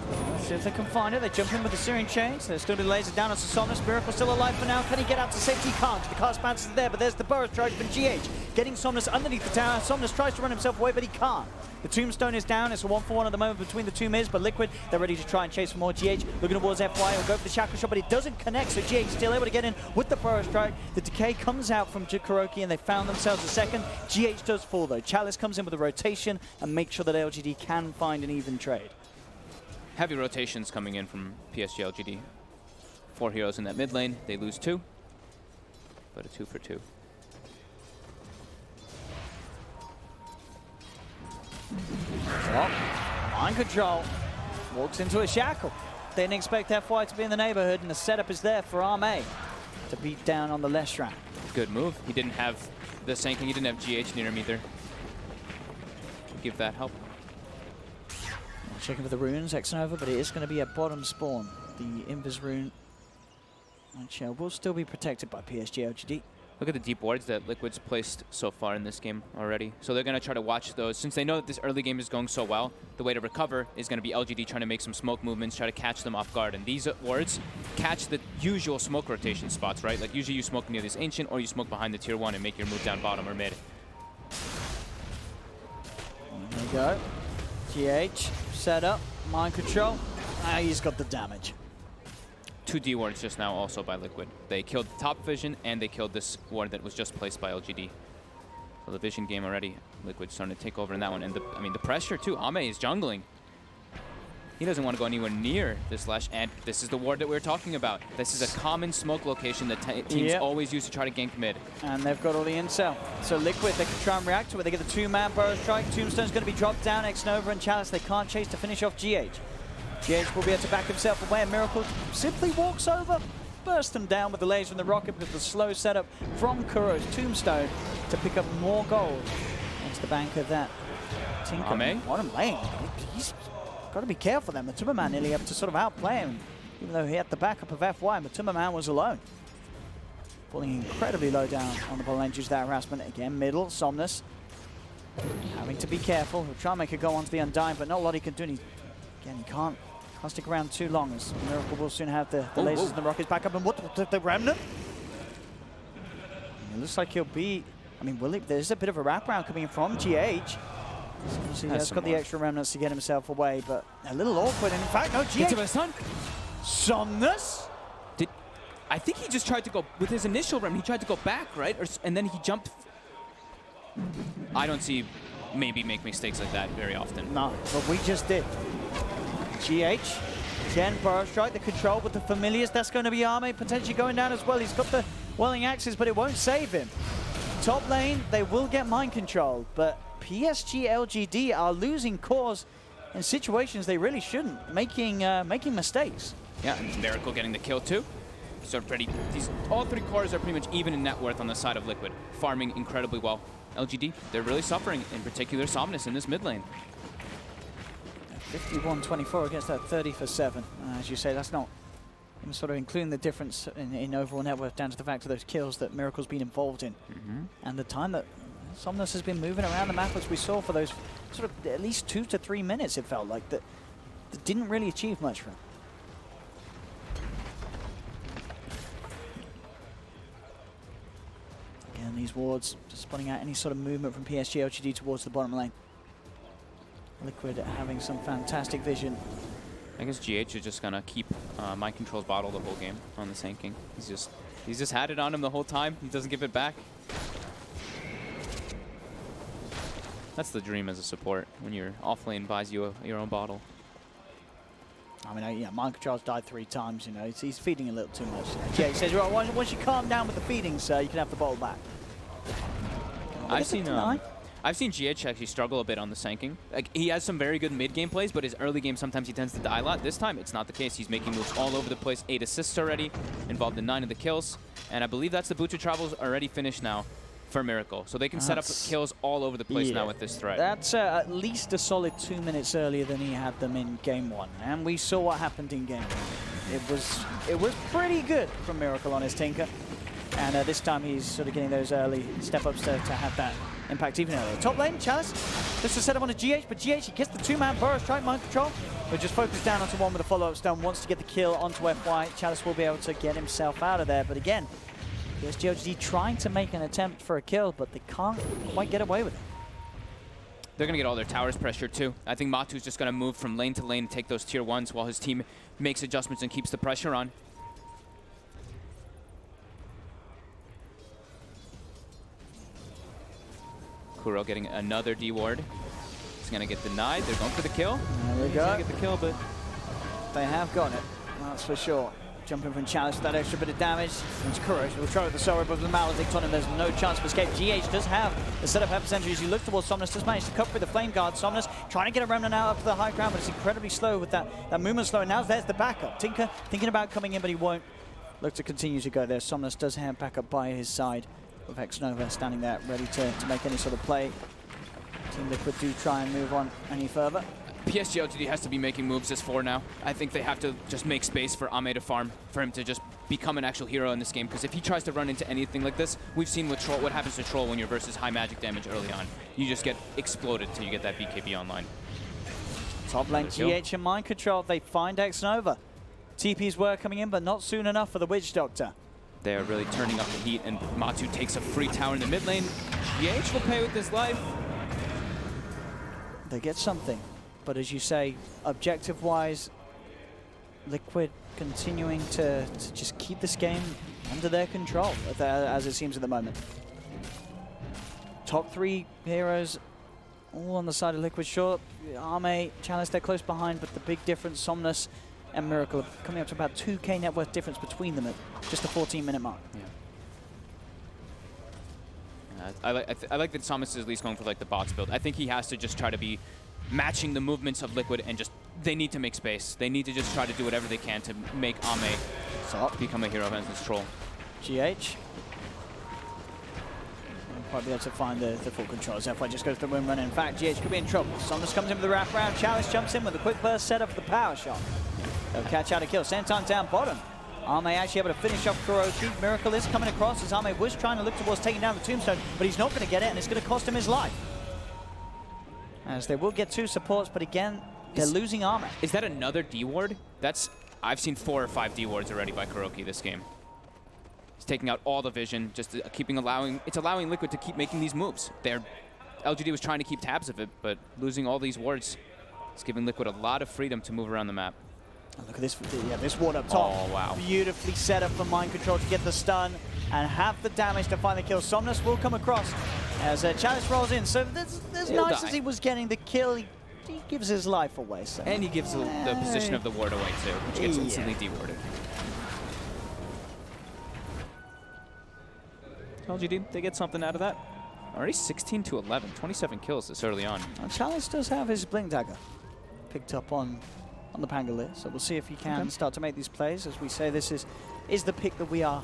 F: See if they can find it. They jump in with the Searing Chains. There's going to be laser down on Somnus. Miracle still alive for now. Can he get out to safety? He can't. The cast bounce is there, but there's the Burrow Strike from GH. Getting Somnus underneath the tower. Somnus tries to run himself away, but he can't. The Tombstone is down. It's a 1-for-1 at the moment between the two mids, but Liquid, they're ready to try and chase for more. GH looking towards FY. He'll go for the Shackle Shot, but it doesn't connect, so GH still able to get in with the Burrow Strike. The Decay comes out from Kuroki, and they found themselves a second. GH does fall, though. Chalice comes in with a rotation and make sure that LGD can find an even trade.
G: Heavy rotations coming in from PSG.LGD. 4 heroes in that mid lane. They lose 2, but a 2 for 2.
F: Well, Mind Control walks into a shackle. Didn't expect FY to be in the neighborhood, and the setup is there for Ame to beat down on the Leshrac.
G: Good move. He didn't have the Sanking. He didn't have GH near him either. Give that help.
F: Checking for the runes, X-Nova, but it is going to be a bottom spawn. The Invis rune, which will still be protected by PSG.LGD.
G: Look at the deep wards that Liquid's placed so far in this game already. So they're going to try to watch those. Since they know that this early game is going so well, the way to recover is going to be LGD trying to make some smoke movements, try to catch them off guard. And these wards catch the usual smoke rotation spots, right? Like usually you smoke near this Ancient or you smoke behind the tier 1 and make your move down bottom or mid.
F: There we go. GH set up, Mind Control. He's got the damage.
G: 2 D wards just now also by Liquid. They killed the top vision and they killed this ward that was just placed by LGD. So the vision game already, Liquid starting to take over in that one. And the pressure too, Ame is jungling. He doesn't want to go anywhere near this Lash, and this is the ward that we were talking about. This is a common smoke location that teams always use to try to gank mid.
F: And they've got all the intel. So Liquid, they can try and react to it. They get the two-man burrow strike. Tombstone's going to be dropped down. X-Nova and Chalice, they can't chase to finish off GH. GH will be able to back himself away, and Miracle simply walks over, bursts them down with the laser and the rocket with the slow setup from Kuro's Tombstone to pick up more gold into the bank of that. Tinker, what a lane. He's got to be careful then. Superman nearly able to sort of outplay him, even though he had the backup of FY, but Superman was alone. Falling incredibly low down on the ball lane due to that harassment. Again, middle, Somnus having to be careful. He'll try and make a go onto the Undying, but not a lot he can do. And again, he can't stick around too long, as Miracle will soon have the lasers and the rockets back up. And what the Remnant? It looks like he'll be, I mean, there's a bit of a wraparound coming in from GH. So he has got the extra remnants to get himself away, but a little awkward. And in fact, no, GH. Somnus?
G: I think he just tried to go, with his initial rem, he tried to go back, right? And then he jumped. I don't see maybe make mistakes like that very often.
F: No, but we just did. GH, again, burrow strike, the control with the familiars. That's going to be Arme potentially going down as well. He's got the Welling Axes, but it won't save him. Top lane, they will get mind control, but PSG.LGD are losing cores in situations they really shouldn't, making mistakes.
G: Yeah, and Miracle getting the kill too. So all three cores are pretty much even in net worth on the side of Liquid, farming incredibly well. LGD, they're really suffering, in particular Somnus in this mid lane.
F: 51-24 against that 30 for 7. As you say, that's not sort of including the difference in overall net worth down to the fact of those kills that Miracle's been involved in. And the time that Somnus has been moving around the map, as we saw for those sort of at least 2 to 3 minutes, it felt like, that didn't really achieve much for him. Again, these wards just spotting out any sort of movement from PSG.LGD towards the bottom lane. Liquid having some fantastic vision.
G: I guess GH is just gonna keep Mind Control's bottle the whole game on the Sand King. He's just had it on him the whole time. He doesn't give it back. That's the dream as a support, when your offlane buys you your own bottle.
F: I mean, yeah, Mind Control's died 3 times, you know, he's feeding a little too much. GH says, right, once you calm down with the feeding, sir, you can have the bottle back.
G: I've seen GH actually struggle a bit on the Sand King. Like, he has some very good mid-game plays, but his early game sometimes he tends to die a lot. This time, it's not the case. He's making moves all over the place. 8 assists already, involved in 9 of the kills. And I believe that's the Butcher Travels already finished now for Miracle. So they can set up kills all was place now with this threat.
F: That's at least a solid 2 minutes earlier than he had them in Game 1. And we saw what happened in Game 1. It was pretty good from Miracle on his Tinker. And this time he's sort of getting those early step-ups to have that impact even earlier. Top lane, Chalice, just to set up on a GH, but GH, he gets the 2-man burrow strike, Mind Control, but just focus down onto one with a follow-up stone, wants to get the kill onto FY. Chalice will be able to get himself out of there, but again, PSG.LGD trying to make an attempt for a kill, but they can't quite get away with it.
G: They're going to get all their towers pressured too. I think Matu's just going to move from lane to lane and take those tier 1s while his team makes adjustments and keeps the pressure on. Kuro getting another D ward. He's going to get denied. They're going for the kill.
F: There we go.
G: He's going to get the kill, but
F: they have got it. That's for sure. Jumping from Chalice with that extra bit of damage. It's Kuro. He'll try with the Sorrow, but with the Maledict on him, there's no chance of escape. GH does have the setup epicenter as you look towards Somnus. Does manage to cover with the Flame Guard. Somnus trying to get a Remnant out up to the high ground, but it's incredibly slow with that movement slow. And now there's the backup. Tinker thinking about coming in, but he won't look to continue to go there. Somnus does have backup by his side, with X-Nova standing there ready to make any sort of play. Team Liquid do try and move on any further.
G: PSG.LGD has to be making moves as 4 now. I think they have to just make space for Ame to farm, for him to just become an actual hero in this game. Because if he tries to run into anything like this, we've seen with Troll, what happens to Troll when you're versus high magic damage early on. You just get exploded till you get that BKB online.
F: Top lane GH and Mind Control, they find X-Nova. TPs were coming in, but not soon enough for the Witch Doctor.
G: They are really turning up the heat, and Matu takes a free tower in the mid lane. GH will pay with his life.
F: They get something. But as you say, objective-wise, Liquid continuing to just keep this game under their control, as it seems at the moment. Top 3 heroes all on the side of Liquid. Sure, Arme, Chalice, they're close behind, but the big difference, Somnus and Miracle, coming up to about 2k net worth difference between them at just the 14-minute mark.
G: Yeah. I like that Somnus is at least going for like the bots build. I think he has to just try to be matching the movements of Liquid, and just they need to make space. They need to just try to do whatever they can to make Ame become a hero against this troll.
F: GH. Probably be able to find the full control. FY just goes to the wind run. In fact, GH could be in trouble. Somnus comes in with the wraparound. Chalice jumps in with a quick burst setup for the power shot. They'll catch out a kill. Senton down bottom. Arme actually able to finish off Kuroki. Miracle is coming across as Arme was trying to look towards taking down the tombstone, but he's not going to get it, and it's going to cost him his life. As they will get 2 supports, but again, they're losing Arme.
G: Is that another D ward? I've seen 4 or 5 D wards already by Kuroki this game. He's taking out all the vision, just allowing Liquid to keep making these moves. LGD was trying to keep tabs of it, but losing all these wards is giving Liquid a lot of freedom to move around the map.
F: Oh, look at this, this ward up top.
G: Oh, wow.
F: Beautifully set up for Mind Control to get the stun and have the damage to find the kill. Somnus will come across as Chalice rolls in. So as nice as he was getting the kill, he gives his life away. So.
G: And he gives the position of the ward away too, which gets instantly dewarded. LGD, they get something out of that. Already 16 to 11, 27 kills this early on.
F: Chalice does have his Blink Dagger picked up on the Pangolier, so we'll see if he can start to make these plays. As we say, this is the pick that we are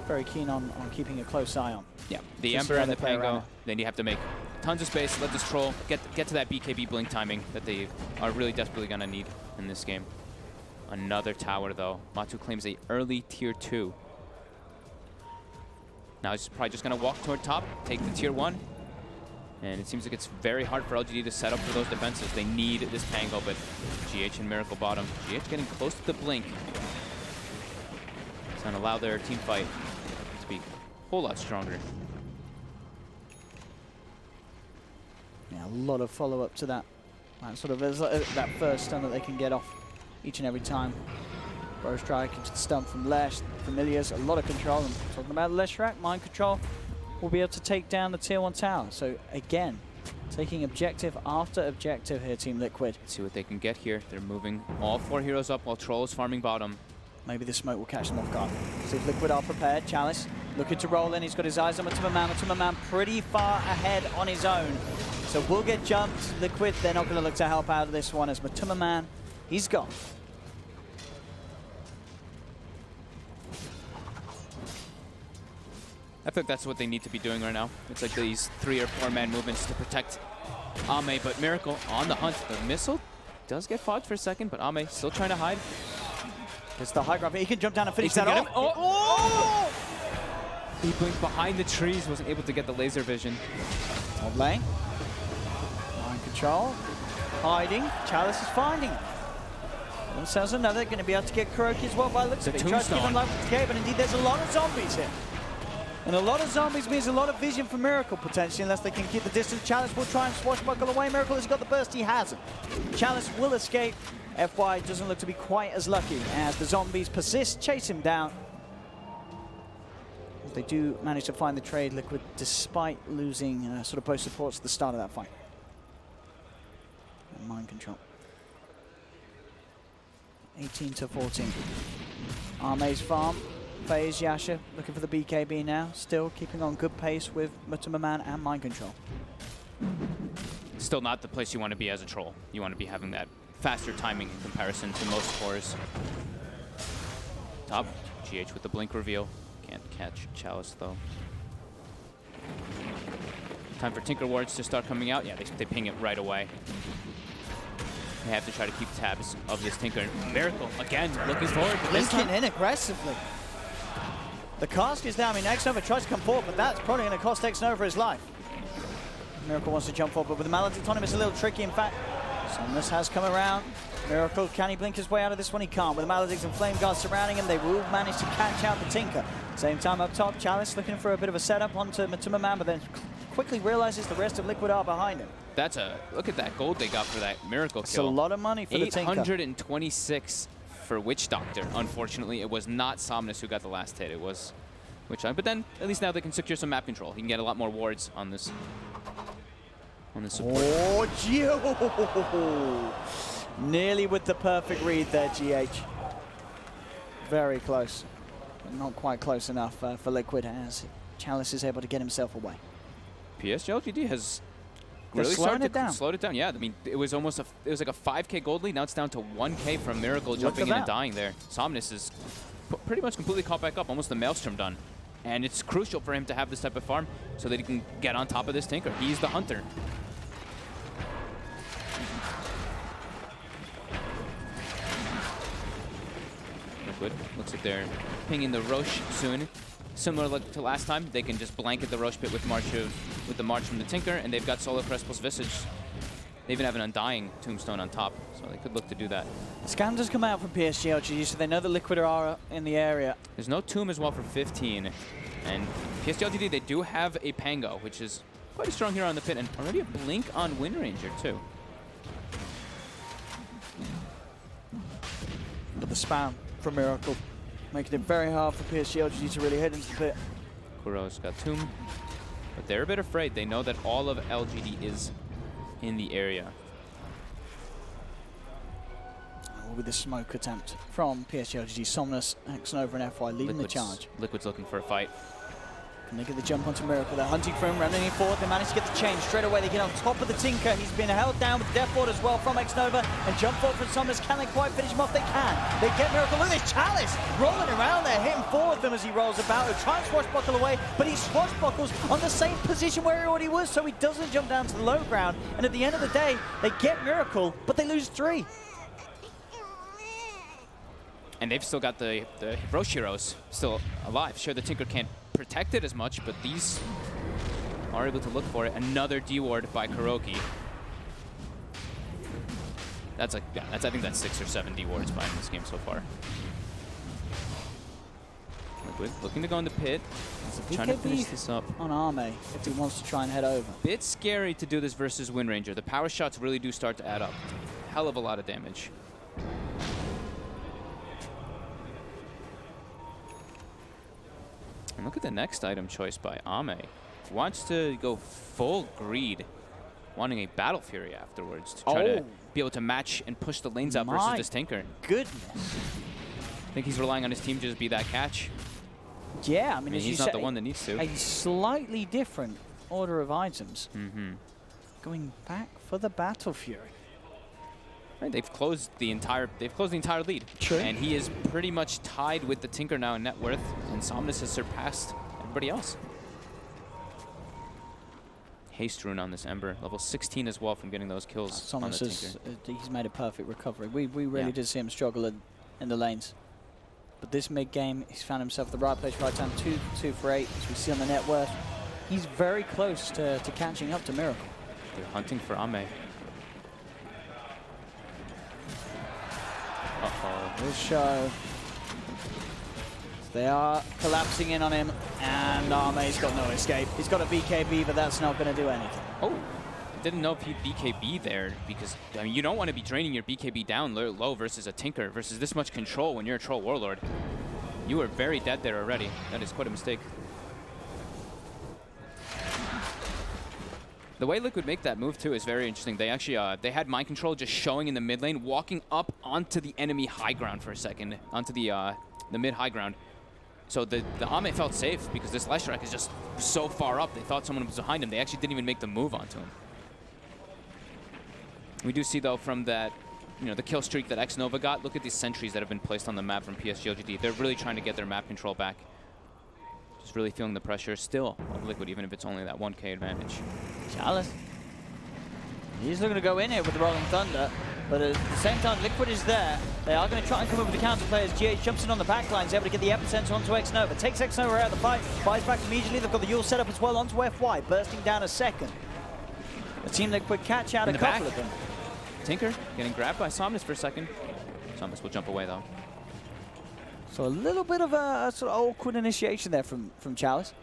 F: very keen on keeping a close eye on.
G: Yeah, the Ember and the Pango, then you have to make tons of space, let this troll get to that BKB blink timing that they are really desperately going to need in this game. Another tower, though. Matu claims a early tier 2. Now he's probably just going to walk toward top, take the tier 1. And it seems like it's very hard for LGD to set up for those defenses. They need this Pango, but GH and Miracle bottom. GH getting close to the blink. It's going to allow their team fight to be a whole lot stronger.
F: Yeah, a lot of follow-up to that. Sort of that first stun that they can get off each and every time. Bro Strike into the stun from Lesh. Familiars, a lot of control. And talking about Leshrac, Mind Control will be able to take down the tier 1 tower. So again, taking objective after objective here, Team Liquid.
G: Let's see what they can get here. They're moving all 4 heroes up while Troll is farming bottom.
F: Maybe the smoke will catch them off guard. See if Liquid are prepared. Chalice looking to roll in. He's got his eyes on Matuma Man pretty far ahead on his own. So we'll get jumped. Liquid, they're not going to look to help out of this one as Matuma Man, he's gone.
G: I think that's what they need to be doing right now. It's like these 3 or 4 man movements to protect Ame, but Miracle on the hunt. The missile does get fogged for a second, but Ame still trying to hide.
F: It's the high ground. He can jump down and finish that off.
G: Oh! He blinked behind the trees, wasn't able to get the laser vision.
F: Top lane. Mind Control. Hiding. Chalice is finding him. Themselves another. Going to be able to get Kuroki as well by the looks of it. Tries to keep him live with the K, but indeed there's a lot of zombies here. And a lot of zombies means a lot of vision for Miracle, potentially, unless they can keep the distance. Chalice will try and swashbuckle away. Miracle has got the burst, he hasn't. Chalice will escape. FY doesn't look to be quite as lucky as the zombies persist, chase him down. They do manage to find the trade, Liquid, despite losing sort of both supports at the start of that fight. And Mind Control. 18 to 14. Arme's farm. FaZe, Yasha looking for the BKB now. Still keeping on good pace with Matuma Man and Mind Control.
G: Still not the place you want to be as a troll. You want to be having that faster timing in comparison to most cores. Top, GH with the blink reveal. Can't catch Chalice though. Time for Tinker Wards to start coming out. Yeah, they ping it right away. They have to try to keep tabs of this Tinker. Miracle, again, looking forward.
F: Linking in aggressively. The cask is down. I mean, X-Nova tries to come forward, but that's probably going to cost X-Nova his life. Miracle wants to jump forward, but with the Maledict's on him, it's a little tricky. In fact, Somnus has come around. Miracle, can he blink his way out of this one? He can't. With the Maledicts and Flame Guard surrounding him, they will manage to catch out the Tinker. Same time up top, Chalice looking for a bit of a setup onto Matuma Man, but then quickly realizes the rest of Liquid are behind him.
G: That's look at that gold they got for that Miracle kill.
F: It's a lot of money for the Tinker.
G: 826 for Witch Doctor. Unfortunately, it was not Somnus who got the last hit. It was Witch Doctor. But then, at least now they can secure some map control. He can get a lot more wards on this on the support.
F: Oh, Gio! Nearly with the perfect read there, GH. Very close. But not quite close enough for Liquid as Chalice is able to get himself away.
G: PSG.LGD has really slowed it down. Yeah, I mean, it was almost it was like a 5K gold lead. Now it's down to 1K from Miracle jumping in and dying there. Somnus is pretty much completely caught back up, almost the Maelstrom done. And it's crucial for him to have this type of farm so that he can get on top of this Tinker. He's the hunter. Liquid looks like they're pinging the Roche soon. Similar to last time, they can just blanket the Roche pit with the March from the Tinker, and they've got Solo Crest plus Visage. They even have an Undying Tombstone on top, so they could look to do that.
F: Scans has come out from PSG.LGD, so they know that Liquid are in the area.
G: There's no Tomb as well for 15. And PSG.LGD, they do have a Pango, which is quite a strong hero on the pit, and already a Blink on Wind Ranger, too.
F: But the spam from Miracle, making it very hard for PSG.LGD to really head into the pit.
G: Kuro's got Tomb, but they're a bit afraid. They know that all of LGD is in the area.
F: With the smoke attempt from PSG.LGD, Somnus, Xnova and FY leading the charge.
G: Liquid's looking for a fight.
F: Can they get the jump onto Miracle? They're hunting for him, running forward. They manage to get the chain straight away. They get on top of the Tinker. He's been held down with Death Ward as well from Xnova. And jump forward from Somnus. Can they quite finish him off? They can. They get Miracle. Look at this Chalice rolling around there, hitting four of them as he rolls about. He'll try and swashbuckle away, but he swashbuckles on the same position where he already was, so he doesn't jump down to the low ground. And at the end of the day, they get Miracle, but they lose 3.
G: And they've still got the Roche heroes still alive. Sure, the Tinker can't protect it as much, but these are able to look for it. Another D-ward by Kuroki. I think that's 6 or 7 D-wards by in this game so far. Liquid looking to go in the pit. Trying to finish this up.
F: On Arme, if he wants to try and head over.
G: Bit scary to do this versus Wind Ranger. The power shots really do start to add up. Hell of a lot of damage. And look at the next item choice by Ame. Wants to go full greed, wanting a Battle Fury afterwards to try to be able to match and push the lanes out versus this Tinker.
F: Goodness.
G: I think he's relying on his team to just be that catch.
F: Yeah, I mean
G: he's not the one that needs to.
F: A slightly different order of items.
G: Mm-hmm.
F: Going back for the Battle Fury.
G: Right, they've closed the entire lead.
F: True.
G: And he is pretty much tied with the Tinker now in net worth, and Somnus has surpassed everybody else. Haste rune on this Ember, level 16 as well from getting those kills on the Tinker.
F: He's made a perfect recovery. We really did see him struggle in the lanes. But this mid-game, he's found himself at the right place, right time. 2 for 8, as we see on the net worth. He's very close to catching up to Miracle.
G: They're hunting for Ame. Uh-oh.
F: This show. They are collapsing in on him, and Arme's got no escape. He's got a BKB, but that's not going to do anything.
G: Oh, I didn't know if he'd BKB there, because I mean, you don't want to be draining your BKB down low versus a Tinker, versus this much control when you're a Troll Warlord. You are very dead there already. That is quite a mistake. The way Liquid make that move, too, is very interesting. They actually, they had Mind Control just showing in the mid lane, walking up onto the enemy high ground for a second, onto the mid-high ground. So the Ame felt safe because this Leshrac is just so far up, they thought someone was behind him. They actually didn't even make the move onto him. We do see, though, from that, the kill streak that Xnova got, look at these sentries that have been placed on the map from PSG.LGD. They're really trying to get their map control back. Just really feeling the pressure still of Liquid, even if it's only that 1K advantage.
F: Chalice. He's looking to go in here with the Rolling Thunder, but at the same time, Liquid is there. They are going to try and come up with the counter players. GH jumps in on the back line, is able to get the epicenter onto Xnova. Takes Xnova out of the fight, buys back immediately. They've got the Yule set up as well onto FY, bursting down a second. The Team Liquid catch out a couple of them.
G: Tinker getting grabbed by Somnus for a second. Somnus will jump away, though.
F: So a little bit of a sort of awkward initiation there from Chalice.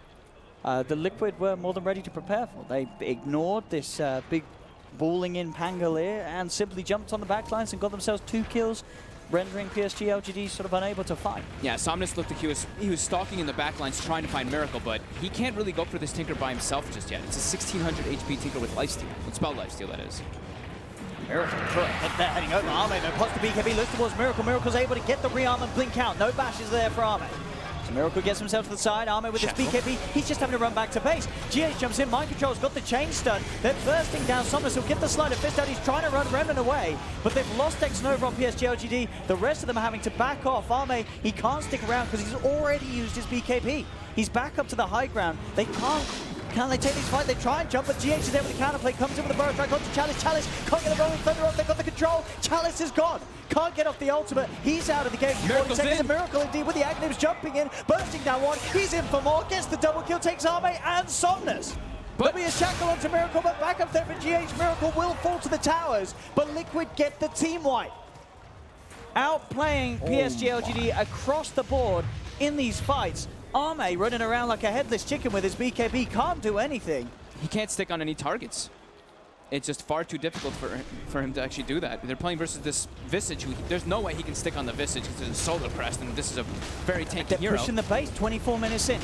F: The Liquid were more than ready to prepare for. They ignored this big balling in Pangolier and simply jumped on the backlines and got themselves 2 kills rendering PSG.LGD sort of unable to fight.
G: Yeah, Somnus looked like he was stalking in the backlines trying to find Miracle, but he can't really go for this Tinker by himself just yet. It's a 1600 HP Tinker with lifesteal, with spell lifesteal, that is.
F: Miracle, they're heading over. Arme, no pause to BKB, looks towards Miracle. Miracle's able to get the rearm and blink out. No bashes there for Arme. So Miracle gets himself to the side. Arme with his BKB, he's just having to run back to base. GH jumps in, Mind Control's got the chain stun. They're bursting down Somnus, he'll get the sleight of fist out. He's trying to run Remnant away, but they've lost X Nova on PSG.LGD. The rest of them are having to back off. Arme, he can't stick around because he's already used his BKB. He's back up to the high ground. They can't. Can they take this fight? They try and jump, but GH is there with the counterplay. Comes in with the burrow strike onto Chalice. Chalice can't get the rolling thunder off. They've got the control. Chalice is gone. Can't get off the ultimate. He's out of the game. 40 seconds. A miracle indeed with the Aghanim's jumping in, bursting down one. He's in for more. Gets the double kill. Takes Arme and Somnus. There'll be a shackle onto Miracle, but back up there for GH. Miracle will fall to the towers, but Liquid get the team wipe. Outplaying PSG.LGD across the board in these fights. Arme running around like a headless chicken with his BKB, can't do anything.
G: He can't stick on any targets. It's just far too difficult for him to actually do that. They're playing versus this Visage, who there's no way he can stick on the Visage because it's a Solar Crest, and this is a very tanky hero.
F: They're pushing the base, 24 minutes in.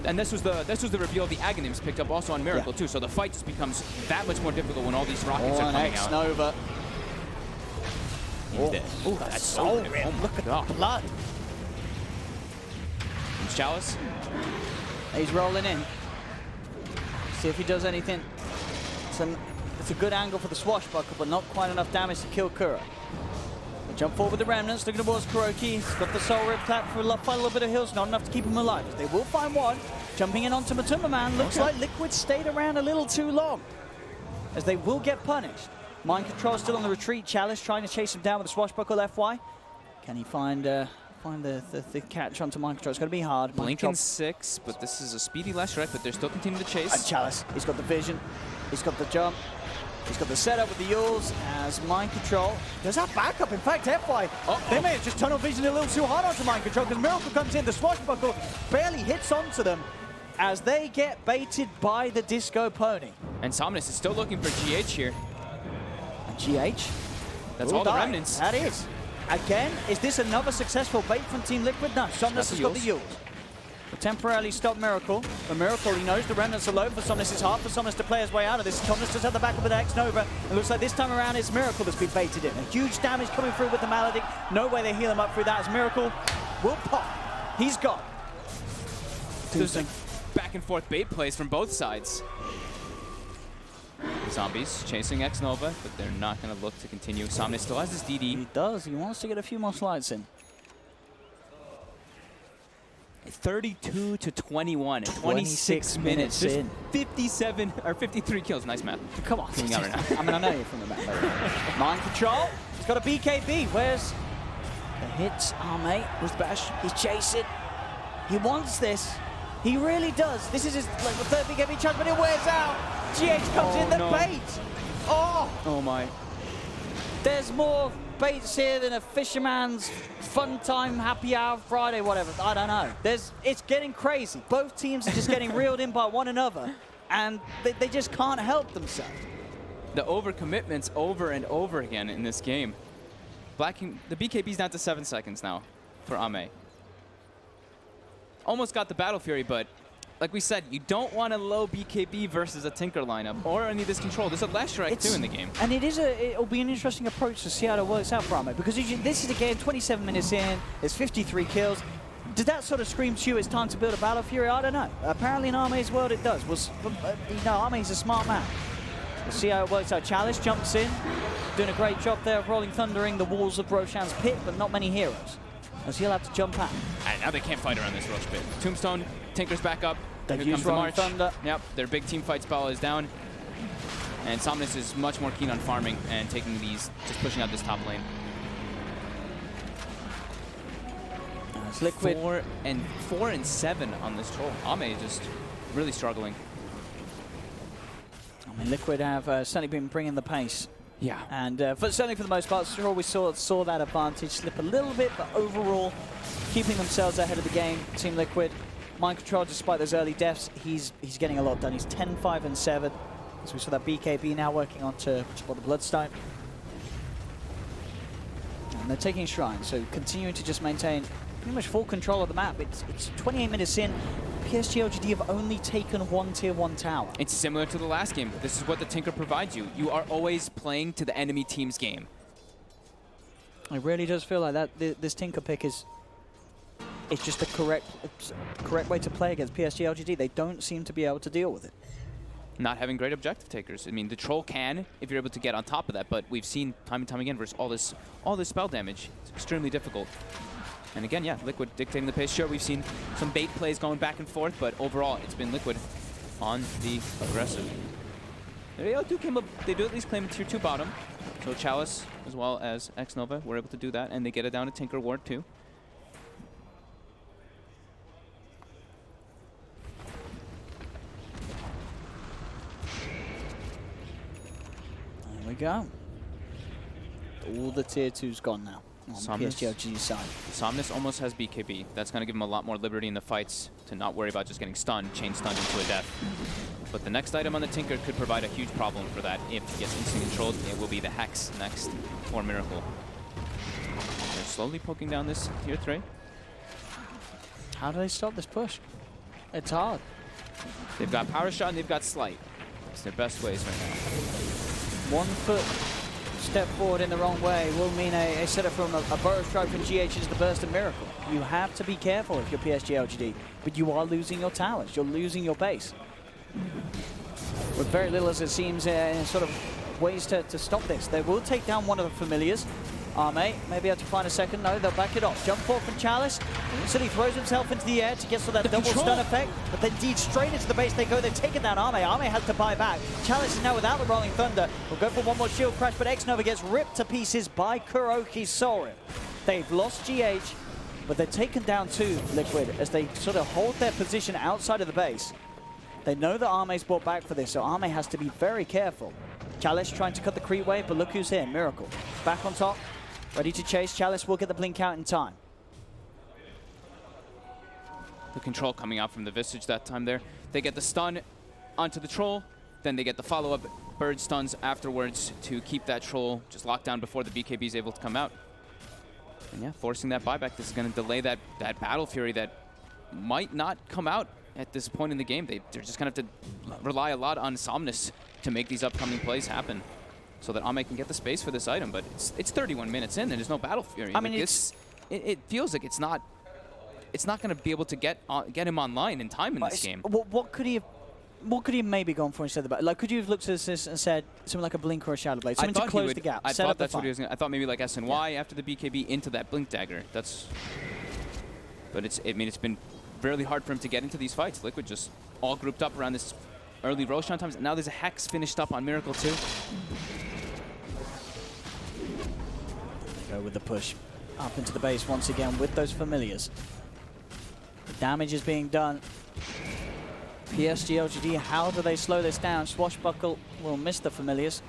G: And this was the reveal of the Aghanims picked up also on Miracle too, so the fight just becomes that much more difficult when all these rockets are coming out.
F: Nova.
G: He's dead.
F: Oh, that's so real. Look at the blood.
G: Chalice.
F: He's rolling in. See if he does anything. It's a good angle for the swashbuckle, but not quite enough damage to kill Kuro. They jump forward with the remnants, looking towards Kuroki. He's got the soul rip clap for a little bit of heals, not enough to keep him alive. They will find one. Jumping in onto Matuma Man. Looks like Liquid stayed around a little too long, as they will get punished. Mind Control still on the retreat. Chalice trying to chase him down with the swashbuckle FY. Can he find the catch onto Mind Control? It's going to be hard.
G: Blinking 6, but this is a speedy last right, but they're still continuing to chase.
F: And Chalice, he's got the vision, he's got the jump, he's got the setup with the Yules as Mind Control. Does that backup? In fact, FY, they may have just tunnel visioned a little too hard onto Mind Control because Miracle comes in, the swashbuckle barely hits onto them as they get baited by the Disco Pony.
G: And Somnus is still looking for GH here.
F: And GH?
G: That's all the remnants.
F: That is. Again, is this another successful bait from Team Liquid? No, Somnus has got the Yules. Will temporarily stop Miracle. But Miracle, he knows the remnants are low for Somnus. It's hard for Somnus to play his way out of this. Somnus does have the backup with X Nova. It looks like this time around it's Miracle that's been baited in. A huge damage coming through with the Maledict. No way they heal him up through that as Miracle will pop. He's gone.
G: There's like back and forth bait plays from both sides. Zombies chasing X Nova, but they're not going to look to continue. Somnus still has his DD.
F: He does. He wants to get a few more slides in.
G: 32 to 21 in 26 minutes.
F: in.
G: 57 or 53 kills. Nice math.
F: Come on.
G: Coming out right now.
F: I mean, I know you're from the math. Mind Control. He's got a BKB. Where's the hits? Oh, mate. Where's the bash? He's chasing. He wants this. He really does. This is his the third BKB charge, but it wears out. GH comes in the bait.
G: Oh my.
F: There's more baits here than a fisherman's fun time happy hour Friday, whatever. I don't know. It's getting crazy. Both teams are just getting reeled in by one another, and they just can't help themselves.
G: The overcommitments over and over again in this game. The BKB's down to 7 seconds now for Ame. Almost got the Battle Fury, but like we said, you don't want a low BKB versus a Tinker lineup or any of this control. There's a Last Strike too in the game.
F: And it'll be an interesting approach to see how it works out for Ame, because this is a game 27 minutes in, there's 53 kills. Does that sort of scream to you it's time to build a Battle Fury? I don't know. Apparently in Ame's world it does. Ame's a smart man. We'll see how it works out. Chalice jumps in, doing a great job there of rolling thundering the walls of Roshan's pit, but not many heroes, as he'll have to jump out.
G: And now they can't fight around this Rosh pit. Tombstone, Tinker's back up.
F: They've
G: Here comes the March.
F: Thunder.
G: Yep, their big team fight spell is down. And Somnus is much more keen on farming and taking these, just pushing out this top lane.
F: It's Liquid.
G: 4 and 7 on this troll. Ame is just really struggling.
F: I mean, Liquid have certainly been bringing the pace.
G: Yeah.
F: And certainly for the most part, sure, we saw that advantage slip a little bit, but overall, keeping themselves ahead of the game. Team Liquid, Mind Control, despite those early deaths, he's getting a lot done. He's 10, 5, and 7. As we saw that BKB now working on to the Bloodstone. and they're taking Shrine, so continuing to just maintain pretty much full control of the map. It's 28 minutes in. PSG.LGD have only taken one Tier 1 tower.
G: It's similar to the last game. This is what the Tinker provides you. You are always playing to the enemy team's game.
F: It really does feel like that. This Tinker pick is just the correct way to play against PSG.LGD. They don't seem to be able to deal with it.
G: Not having great objective takers. I mean, the Troll can, if you're able to get on top of that, but we've seen time and time again versus all this spell damage. It's extremely difficult. And again, yeah, Liquid dictating the pace. Sure, we've seen some bait plays going back and forth, but overall, it's been Liquid on the aggressive. They do at least claim a Tier 2 bottom. So Chalice, as well as X-Nova, were able to do that, and they get it down to Tinker Ward too.
F: There we go. All the Tier 2's gone now on PSG.LGD side.
G: Somnus almost has BKB. That's going to give him a lot more liberty in the fights to not worry about just getting stunned, chain stunned into a death. But the next item on the Tinker could provide a huge problem for that. If he gets instant controlled, it will be the Hex next, or Miracle. They're slowly poking down this Tier 3.
F: How do they stop this push? It's hard.
G: They've got Power Shot and they've got Slight. It's their best ways right now.
F: 1 foot step forward in the wrong way will mean a setup from a Burrow Strike from GH is the Burst of Miracle. You have to be careful if you're PSG.LGD, but you are losing your towers. You're losing your base. With very little, as it seems, sort of ways to stop this. They will take down one of the familiars. Arme maybe have to find a second. No, they'll back it off. Jump forward from Chalice. So he throws himself into the air to get that double stun effect. But then indeed straight into the base they go. They're taking down Arme. Arme has to buy back. Chalice is now without the Rolling Thunder. We'll go for one more shield crash, but X-Nova gets ripped to pieces by Kuroki's Soul Rip. They've lost GH, but they're taken down too, Liquid, as they sort of hold their position outside of the base. They know that Arme's brought back for this, so Arme has to be very careful. Chalice trying to cut the creep wave, but look who's here, Miracle. Back on top, ready to chase. Chalice will get the blink out in time.
G: The control coming out from the Visage that time there. They get the stun onto the Troll, then they get the follow-up bird stuns afterwards to keep that Troll just locked down before the BKB is able to come out. And yeah, forcing that buyback. This is going to delay that Battle Fury that might not come out at this point in the game. They're just going to have to rely a lot on Somnus to make these upcoming plays happen so that Ame can get the space for this item. But it's 31 minutes in and there's no Battle Fury.
F: I mean,
G: it feels like it's not going to be able to get him online in time in this game.
F: What could he have maybe gone for instead of the Like, could you have looked at this and said something like a Blink or a Shadow Blade, something to close the gap?
G: I thought that's what he was going to. I thought maybe like SNY after the BKB into that Blink Dagger. But it's been really hard for him to get into these fights. Liquid just all grouped up around this early Roshan times. And now there's a Hex finished up on Miracle too.
F: Go with the push up into the base once again with those familiars. The damage is being done. PSG.LGD, how do they slow this down? Swashbuckle will miss the familiars.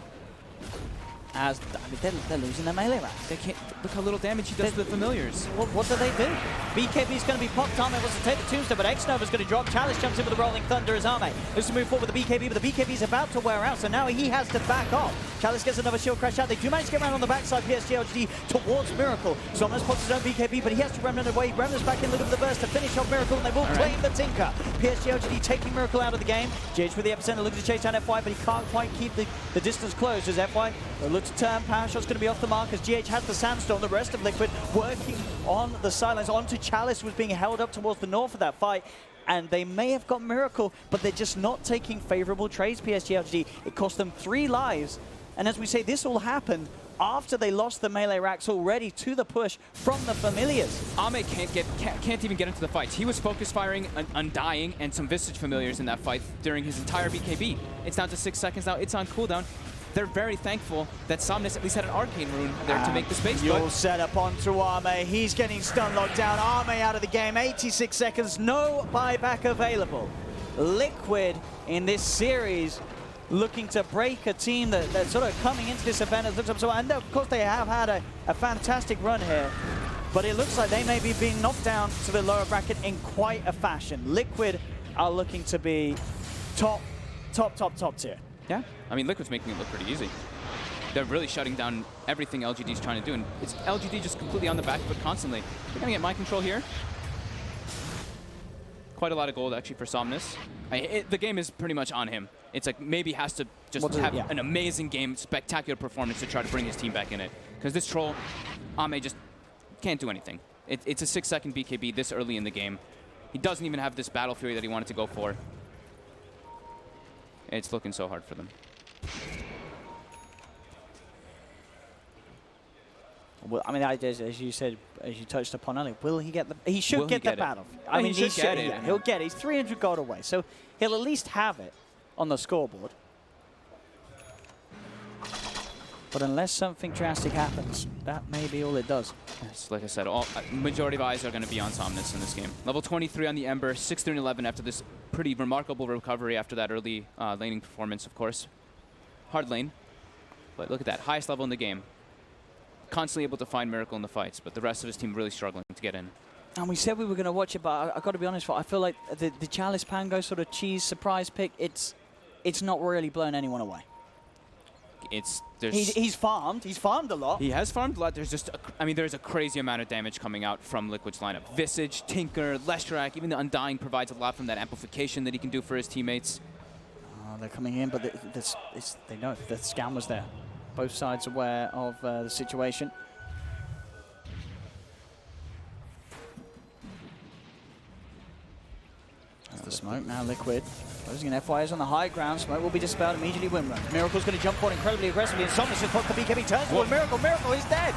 F: As they're losing their melee round.
G: They can't look how little damage he does to the familiars.
F: What do they do? BKB's going to be popped. Arme wants to take the tombstone, but X-Nova's going to drop. Chalice jumps in with the Rolling Thunder as Arme looks to move forward with the BKB, but the BKB's about to wear out, so now he has to back off. Chalice gets another shield crash out. They do manage to get around on the backside, PSG.LGD towards Miracle. Somnus pops his own BKB, but he has to remnant away. Remnant's back in, looking for the burst to finish off Miracle, and they will claim the Tinker. PSG.LGD taking Miracle out of the game. GH with the epicenter looking to chase down FY, but he can't quite keep the distance closed as FY will look to turn. Power Shot's going to be off the mark as GH has the Sandstorm. The rest of Liquid working on the sidelines. Onto Chalice was being held up towards the north of that fight. And they may have got Miracle, but they're just not taking favorable trades, PSG.LGD. It cost them 3 lives. And as we say, this all happened after they lost the melee racks already to the push from the familiars.
G: Ame can't even get into the fights. He was focus firing Undying and some Visage familiars in that fight during his entire BKB. It's down to 6 seconds now. It's on cooldown. They're very thankful that Somnus at least had an Arcane Rune there to make the space.
F: You'll set up onto Arme. He's getting stun locked down. Arme out of the game. 86 seconds. No buyback available. Liquid in this series looking to break a team that's sort of coming into this event. It looks up so, and of course they have had a fantastic run here. But it looks like they may be being knocked down to the lower bracket in quite a fashion. Liquid are looking to be top tier.
G: Yeah, I mean, Liquid's making it look pretty easy. they're really shutting down everything LGD's trying to do, and it's LGD just completely on the back foot constantly. They're gonna get mind control here. Quite a lot of gold actually for Somnus. The game is pretty much on him. It's like maybe has to just have an amazing game, spectacular performance to try to bring his team back in it. Because this troll, Ame just can't do anything. It's a 6-second BKB this early in the game. He doesn't even have this Battle Fury that he wanted to go for. It's looking so hard for them.
F: Well, I mean, as you said, as you touched upon earlier, will he get the? He should get the battle.
G: I mean, he should get it.
F: Yeah, he'll get it. He's 300 gold away, so he'll at least have it on the scoreboard. But unless something drastic happens, that may be all it does.
G: Yes, like I said, majority of eyes are going to be on Somnus in this game. Level 23 on the Ember, 6-3-11 after this pretty remarkable recovery after that early laning performance, of course. Hard lane, but look at that, highest level in the game. Constantly able to find Miracle in the fights, but the rest of his team really struggling to get in.
F: And we said we were going to watch it, but I've got to be honest, I feel like the Chalice Pango sort of cheese surprise pick, it's not really blown anyone away. He's farmed a lot.
G: He has farmed a lot. There's just, there's a crazy amount of damage coming out from Liquid's lineup. Visage, Tinker, Leshrac, even the Undying provides a lot from that amplification that he can do for his teammates.
F: They're coming in, but they know the scam was there. Both sides aware of the situation. There's the smoke now, Liquid. Closing an FYS on the high ground. Smoke will be dispelled immediately. Windrun. Miracle's going to jump forward incredibly aggressively, and Somnus just puts the BKB, turns toward Miracle. Miracle is dead.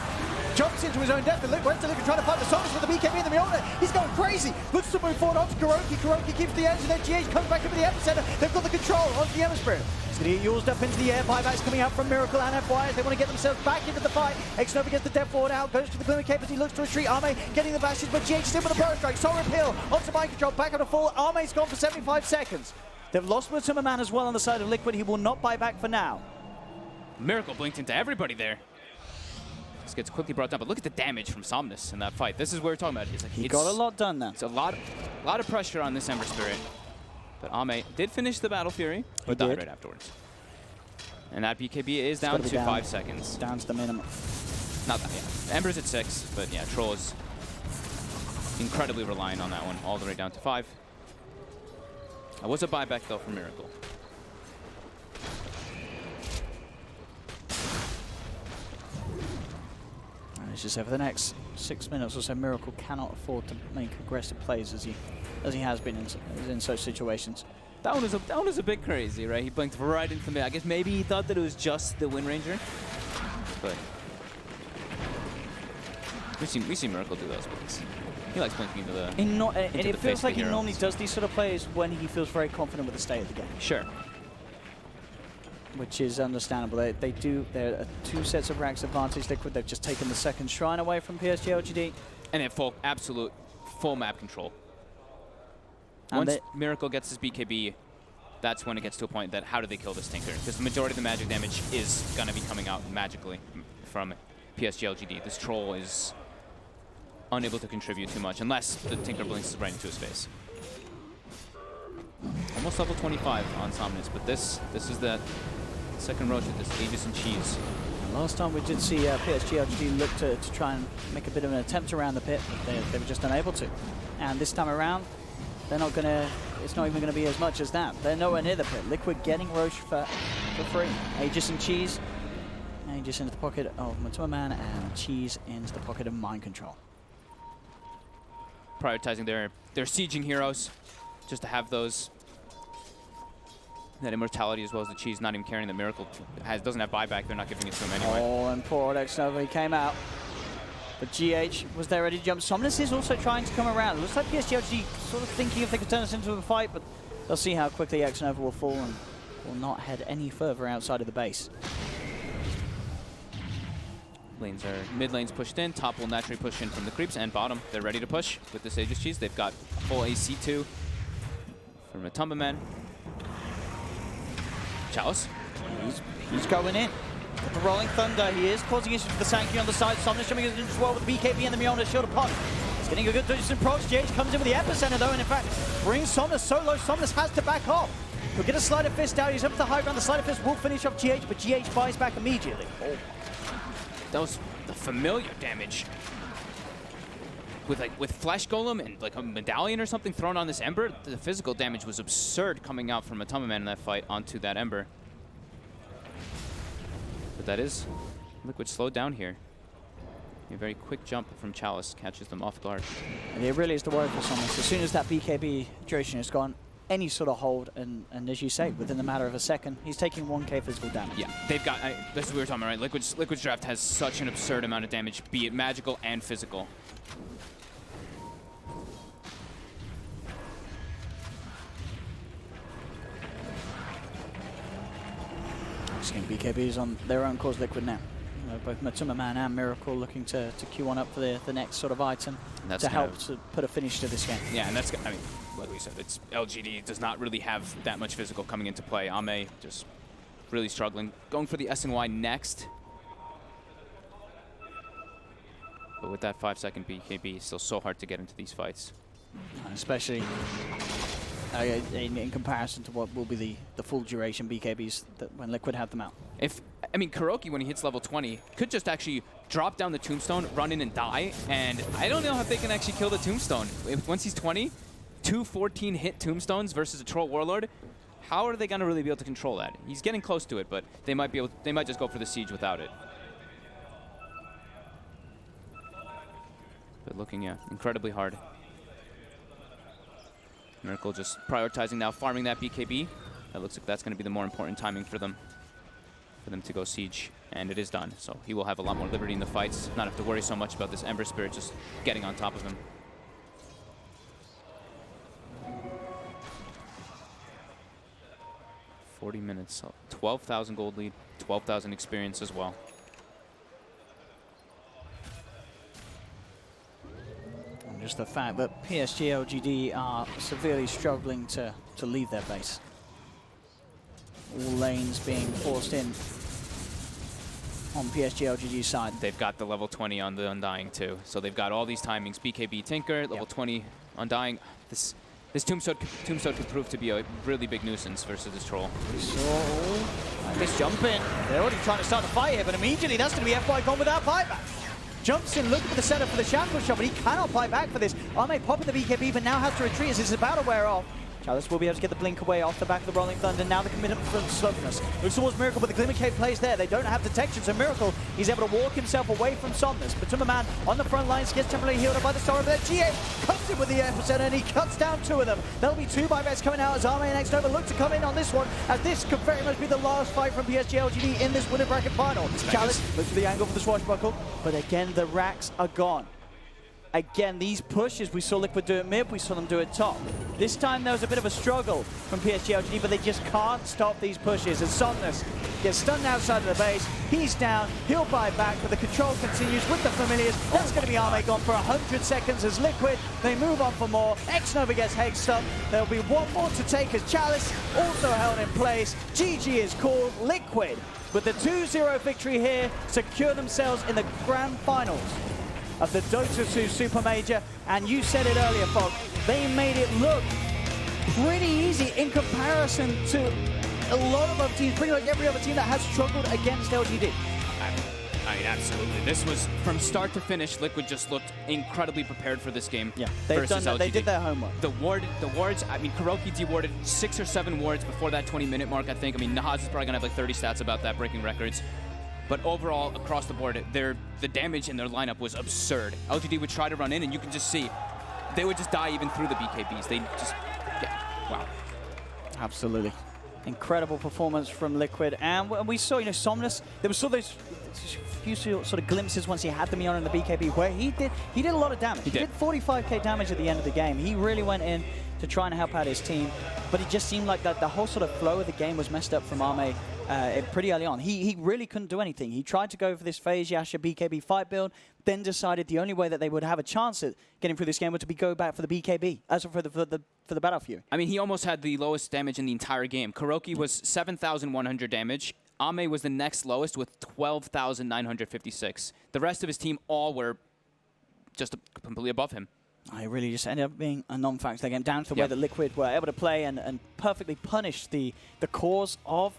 F: Jumps into his own death, and Liquid trying to fight the Somnus with the BKB in the Mjolnir. He's going crazy. Looks to move forward onto Kuroki. Kuroki keeps the edge, and then GH comes back into the epicenter. They've got the control onto the Ember Spirit. He's going to get used up into the air. Buybacks coming out from Miracle and FYS. They want to get themselves back into the fight. Xnova gets the death forward out, goes to the Glimmer Cape as he looks to retreat. Ame getting the bashes, but GH is in with a burst strike. Solar Appeal onto mind control, back on a full. Ame's gone for 75 seconds. They've lost Mutum Man as well on the side of Liquid. He will not buy back for now. Miracle
G: blinked into everybody there. This gets quickly brought down, but look at the damage from Somnus in that fight. This is what we're talking about.
F: He got a lot done there.
G: It's a lot of pressure on this Ember Spirit. But Ame did finish the Battle Fury, but died right afterwards. And that BKB is down to 5 seconds.
F: Down to the minimum.
G: Not that, yeah. Ember's at 6, but yeah, Troll is incredibly reliant on that one, all the way down to 5. That was a buyback, though, for Miracle.
F: It's just over the next 6 minutes or so, Miracle cannot afford to make aggressive plays as he has been in such situations.
G: That one was a bit crazy, right? He blinked right into me. I guess maybe he thought that it was just the Wind Ranger, but we see Miracle do those blinks. He likes blinking into the.
F: And it feels like he normally does these sort of plays when he feels very confident with the state of the game.
G: Sure.
F: Which is understandable. There are 2 sets of racks advantage. Liquid, they've just taken the second shrine away from PSG.LGD.
G: And at absolute full map control. Once Miracle gets his BKB, that's when it gets to a point that how do they kill this Tinker? Because the majority of the magic damage is going to be coming out magically from PSG.LGD. This Troll is unable to contribute too much unless the Tinker blinks right into his face. Almost level 25 on Somnus, but this is the second roach with this Aegis and Cheese.
F: Last time we did see PSG.LGD look to try and make a bit of an attempt around the pit, but they were just unable to. And this time around, they're not going to, it's not even going to be as much as that. They're nowhere near the pit. Liquid getting Roche for free. Aegis and Cheese. Aegis into the pocket of Mutum Man, and Cheese into the pocket of Mind Control.
G: Prioritizing their sieging heroes, just to have those. That immortality as well as the Cheese, not even caring that Miracle doesn't have buyback, they're not giving it to him anyway.
F: Oh, and poor Xnova, he came out. But GH was there ready to jump. Somnus is also trying to come around. It looks like PSG sort of thinking if they could turn this into a fight, but they'll see how quickly Xnova will fall and will not head any further outside of the base.
G: Mid lane's pushed in, top will naturally push in from the creeps, and bottom, they're ready to push with this Aegis Cheese. They've got full AC2 from a Tumbaman. Chalice.
F: He's going in. With the Rolling Thunder, he is causing issues with the Sanctuary on the side. Somnus jumping in as well with the BKB and the Mjolnir shield upon. He's getting a good distance approach. GH comes in with the epicenter though, and in fact, brings Somnus so low, Somnus has to back off. He'll get a Sleight of Fist out. He's up to the high ground. The Sleight of Fist will finish off GH, but GH buys back immediately.
G: Oh. That was the familiar damage. With Flesh Golem and like a medallion or something thrown on this Ember, the physical damage was absurd coming out from Atomic Man in that fight onto that Ember. But that is Liquid slowed down here. A very quick jump from Chalice catches them off guard.
F: And it really is the worry for someone. As soon as that BKB duration has gone, any sort of hold, and as you say, within the matter of a second, he's taking 1k physical damage.
G: Yeah, they've got, this is what we were talking about, right? Liquid's draft has such an absurd amount of damage, be it magical and physical.
F: This game BKB is on their own course, Liquid now. Both Matuma Man and Miracle looking to queue one up for the next sort of item to help to put a finish to this game.
G: Yeah, and that's, I mean, like we said, it's LGD does not really have that much physical coming into play. Ame just really struggling. Going for the SNY next. But with that 5-second BKB, it's still so hard to get into these fights.
F: Especially in comparison to what will be the full duration BKBs that when Liquid have them out.
G: I mean, Kuroki, when he hits level 20, could just actually drop down the Tombstone, run in and die, and I don't know if they can actually kill the Tombstone. Once he's 20, 2 14-hit Tombstones versus a Troll Warlord, how are they going to really be able to control that? He's getting close to it, but they might just go for the Siege without it. But looking, yeah, incredibly hard. Miracle just prioritizing now, farming that BKB. That looks like that's going to be the more important timing for them to go Siege, and it is done. So he will have a lot more liberty in the fights, not have to worry so much about this Ember Spirit just getting on top of him. $40 minutes, 12,000 gold lead, 12,000 experience as well.
F: And just the fact that PSG.LGD are severely struggling to leave their base. All lanes being forced in on PSG.LGD's side.
G: They've got the level 20 on the Undying too. So they've got all these timings. BKB Tinker, level 20 Undying. This Tombstone could prove to be a really big nuisance versus this Troll.
F: So, this jump in. They're already trying to start the fight here, but immediately that's going to be FY gone without buyback. Jumps in, looking for the setup for the Shackle shot, but he cannot buy back for this. Ame popping the BKB, but now has to retreat as it's about to wear off. Chalice will be able to get the blink away off the back of the Rolling Thunder. Now the commitment from Somnus. Looks towards Miracle, but the Glimmer Cave plays there. They don't have detection, so Miracle, he's able to walk himself away from Somnus. But Superman on the front lines gets temporarily healed up by the star over there. GA cuts it with the epicenter, and he cuts down 2 of them. There'll be 2 buybacks coming out as Ame and X Nova look to come in on this one, as this could very much be the last fight from PSG.LGD in this winner bracket final. Chalice looks for the angle for the swashbuckle, but again, the racks are gone. Again, these pushes, we saw Liquid do it mid, we saw them do it top. This time there was a bit of a struggle from PSG.LGD, but they just can't stop these pushes. As Somnus gets stunned outside of the base, he's down, he'll buy back, but the control continues with the Familiars. That's going to be Ame gone for 100 seconds as Liquid, they move on for more. X-Nova gets Hex stunned. There'll be one more to take as Chalice also held in place. GG is called. Liquid, with the 2-0 victory here, secure themselves in the grand finals of the Dota 2 Supermajor, and you said it earlier, Fog, they made it look pretty easy in comparison to a lot of other teams, pretty much every other team that has struggled against LGD.
G: I mean, absolutely. This was, from start to finish, Liquid just looked incredibly prepared for this game.
F: Yeah, they've done that. They did their homework.
G: The wards, I mean, Kuroki dewarded 6 or 7 wards before that 20-minute mark, I think. I mean, Nahaz is probably going to have like 30 stats about that, breaking records. But overall, across the board, the damage in their lineup was absurd. LGD would try to run in, and you can just see they would just die even through the BKBs. They just, yeah, wow.
F: Absolutely. Incredible performance from Liquid. And we saw, you know, Somnus, there was sort of those few sort of glimpses once he had the Mion in the BKB where he did a lot of damage. He did 45k damage at the end of the game. He really went in to try and help out his team. But it just seemed like that the whole sort of flow of the game was messed up from Ame pretty early on. He really couldn't do anything. He tried to go for this phase Yasha BKB fight build, then decided the only way that they would have a chance at getting through this game was to go back for the BKB, as for the Battle Fury.
G: I mean, he almost had the lowest damage in the entire game. Kuroki was 7,100 damage. Ame was the next lowest with 12,956. The rest of his team all were just completely above him.
F: I really just ended up being a non-factor game, down to the way that Liquid were able to play and perfectly punish the cause of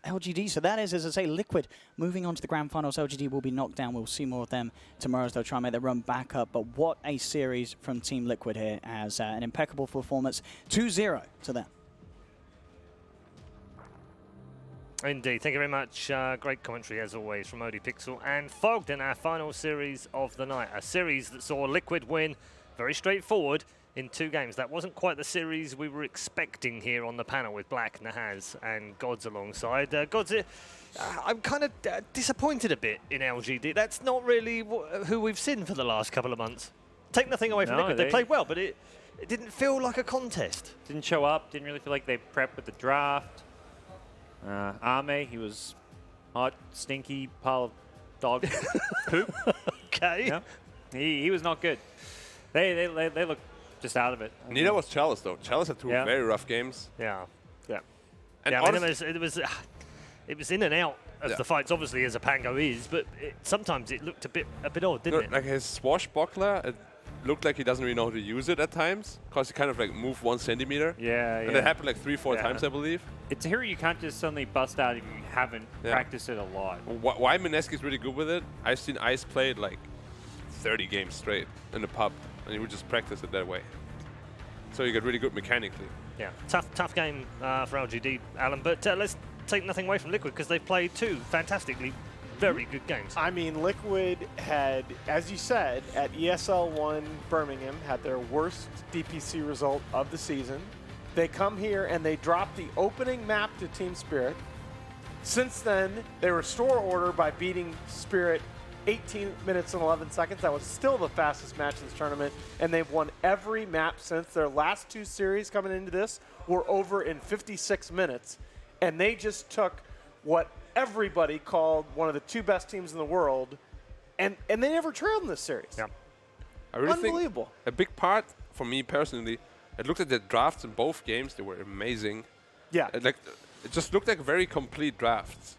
F: LGD. So that is, as I say, Liquid moving on to the grand finals. LGD will be knocked down. We'll see more of them tomorrow as they'll try and make their run back up. But what a series from Team Liquid here, as an impeccable performance. 2-0 to them.
A: Indeed. Thank you very much. Great commentary, as always, from Odie Pixel and Fogged in our final series of the night. A series that saw Liquid win very straightforward in 2 games. That wasn't quite the series we were expecting here on the panel with Black, Nahaz and Gods alongside. Gods, I'm kind of disappointed a bit in LGD. That's not really who we've seen for the last couple of months. Take nothing away from Liquid. They played well, but it didn't feel like a contest.
B: Didn't show up. Didn't really feel like they prepped with the draft. Ame, he was hot, stinky pile of dog poop.
A: Okay.
B: Yeah. He was not good. They looked just out of it.
D: Neither was Chalice, though. Chalice had 2 very rough games.
A: Yeah. Yeah.
D: And
A: yeah, I mean, it was in and out of the fights, obviously, as a Pango is, but sometimes it looked a bit odd, didn't it?
D: Like his swashbuckler, it looked like he doesn't really know how to use it at times, because he kind of like moved 1 centimeter. And it happened like 3-4 times, I believe.
B: It's a hero you can't just suddenly bust out if you haven't practiced it a lot.
D: Why Mineski's really good with it, I've seen Ice play like 30 games straight in the pub, and he would just practice it that way. So you get really good mechanically.
A: Yeah, tough game for LGD, Alan, but let's take nothing away from Liquid, because they've played 2 fantastically very good games.
C: I mean, Liquid had, as you said, at ESL 1 Birmingham, had their worst DPC result of the season. They come here and they drop the opening map to Team Spirit. Since then, they restore order by beating Spirit 18 minutes and 11 seconds. That was still the fastest match in this tournament, and they've won every map since. Their last 2 series coming into this were over in 56 minutes, and they just took what everybody called one of the 2 best teams in the world, and they never trailed in this series.
A: Yeah.
D: I really
C: Unbelievable.
D: think a big part for me personally, it looked at the drafts in both games. They were amazing.
C: Yeah.
D: It just looked like very complete drafts,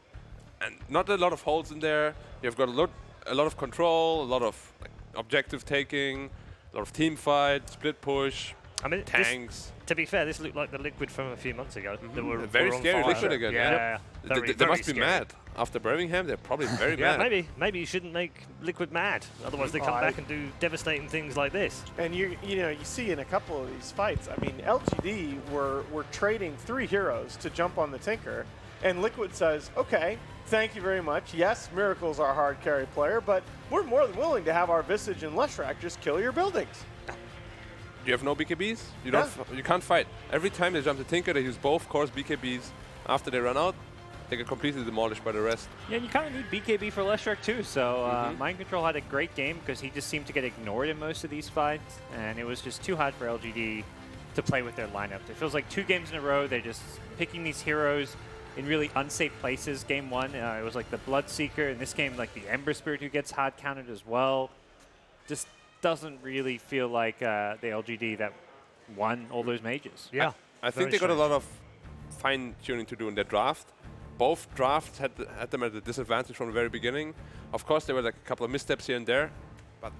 D: and not a lot of holes in there. You've got a lot of control, a lot of like, objective taking, a lot of team fight, split push,
A: I mean,
D: tanks.
A: To be fair, this looked like the Liquid from a few months ago. They were
D: very scary Liquid again.
A: Yeah,
D: they must be mad after Birmingham. They're probably very mad.
A: Maybe you shouldn't make Liquid mad. Otherwise, they come back and do devastating things like this.
C: And you see in a couple of these fights, I mean, LGD were trading 3 heroes to jump on the Tinker, and Liquid says, okay, thank you very much. Yes, Miracle's our hard carry player, but we're more than willing to have our Visage and Leshrac just kill your buildings.
D: You have no BKBs? You can't fight. Every time they jump the Tinker, they use both course BKBs. After they run out, they get completely demolished by the rest.
B: Yeah, you kind of need BKB for Leshrac too. So Mind Control had a great game because he just seemed to get ignored in most of these fights, and it was just too hard for LGD to play with their lineup. It feels like 2 games in a row, they're just picking these heroes in really unsafe places. Game 1, it was like the Bloodseeker. In this game, like the Ember Spirit who gets hard countered as well. Just doesn't really feel like the LGD that won all those majors.
A: Yeah,
D: I think they got a lot of fine-tuning to do in their draft. Both drafts had them at a disadvantage from the very beginning. Of course, there were like a couple of missteps here and there, but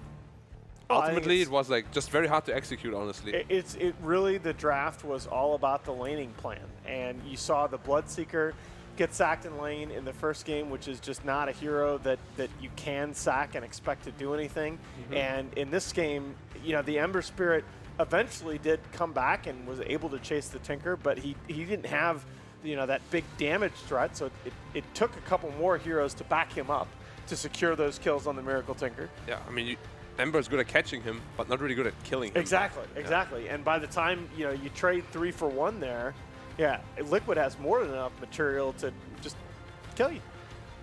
D: ultimately it was like just very hard to execute, honestly.
C: It really, the draft was all about the laning plan, and you saw the Bloodseeker get sacked in lane in the first game, which is just not a hero that you can sack and expect to do anything. And in this game, the Ember Spirit eventually did come back and was able to chase the Tinker, but he didn't have that big damage threat, so it took a couple more heroes to back him up to secure those kills on the Miracle Tinker.
D: Yeah, I mean, Ember's good at catching him, but not really good at killing him.
C: Exactly. And by the time you trade 3 for 1 there, yeah, Liquid has more than enough material to just kill you.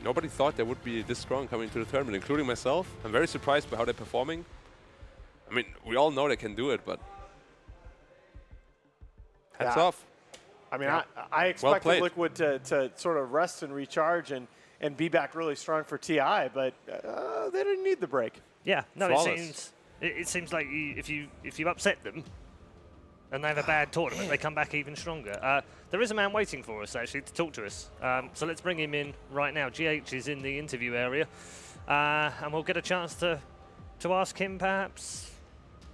D: Nobody thought they would be this strong coming to the tournament, including myself. I'm very surprised by how they're performing. I mean, we all know they can do it, but hats off.
C: I mean, I expected Liquid to sort of rest and recharge and be back really strong for TI, but they didn't need the break.
A: Yeah, no, it seems like if you upset them and they have a bad tournament, they come back even stronger. There is a man waiting for us, actually, to talk to us. So let's bring him in right now. GH is in the interview area, and we'll get a chance to ask him, perhaps,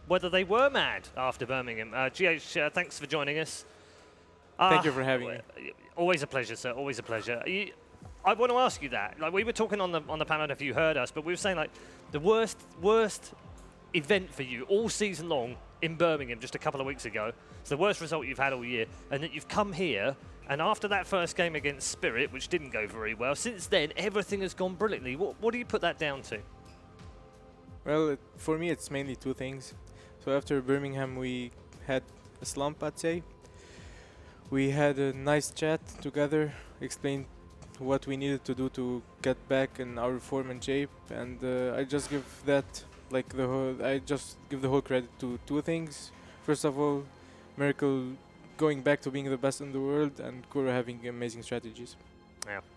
A: whether they were mad after Birmingham. GH, thanks for joining us.
H: Thank you for having me.
A: Always a pleasure, sir. Always a pleasure. I want to ask you that. Like, we were talking on the panel, I don't know if you heard us, but we were saying like the worst event for you all season long in Birmingham just a couple of weeks ago. It's the worst result you've had all year, and that you've come here, and after that first game against Spirit, which didn't go very well, since then everything has gone brilliantly. What do you put that down to?
H: Well, for me, it's mainly two things. So after Birmingham, we had a slump, I'd say. We had a nice chat together, explained what we needed to do to get back in our form and shape, and I just give the whole credit to two things. First of all, Miracle going back to being the best in the world, and Kuro having amazing strategies.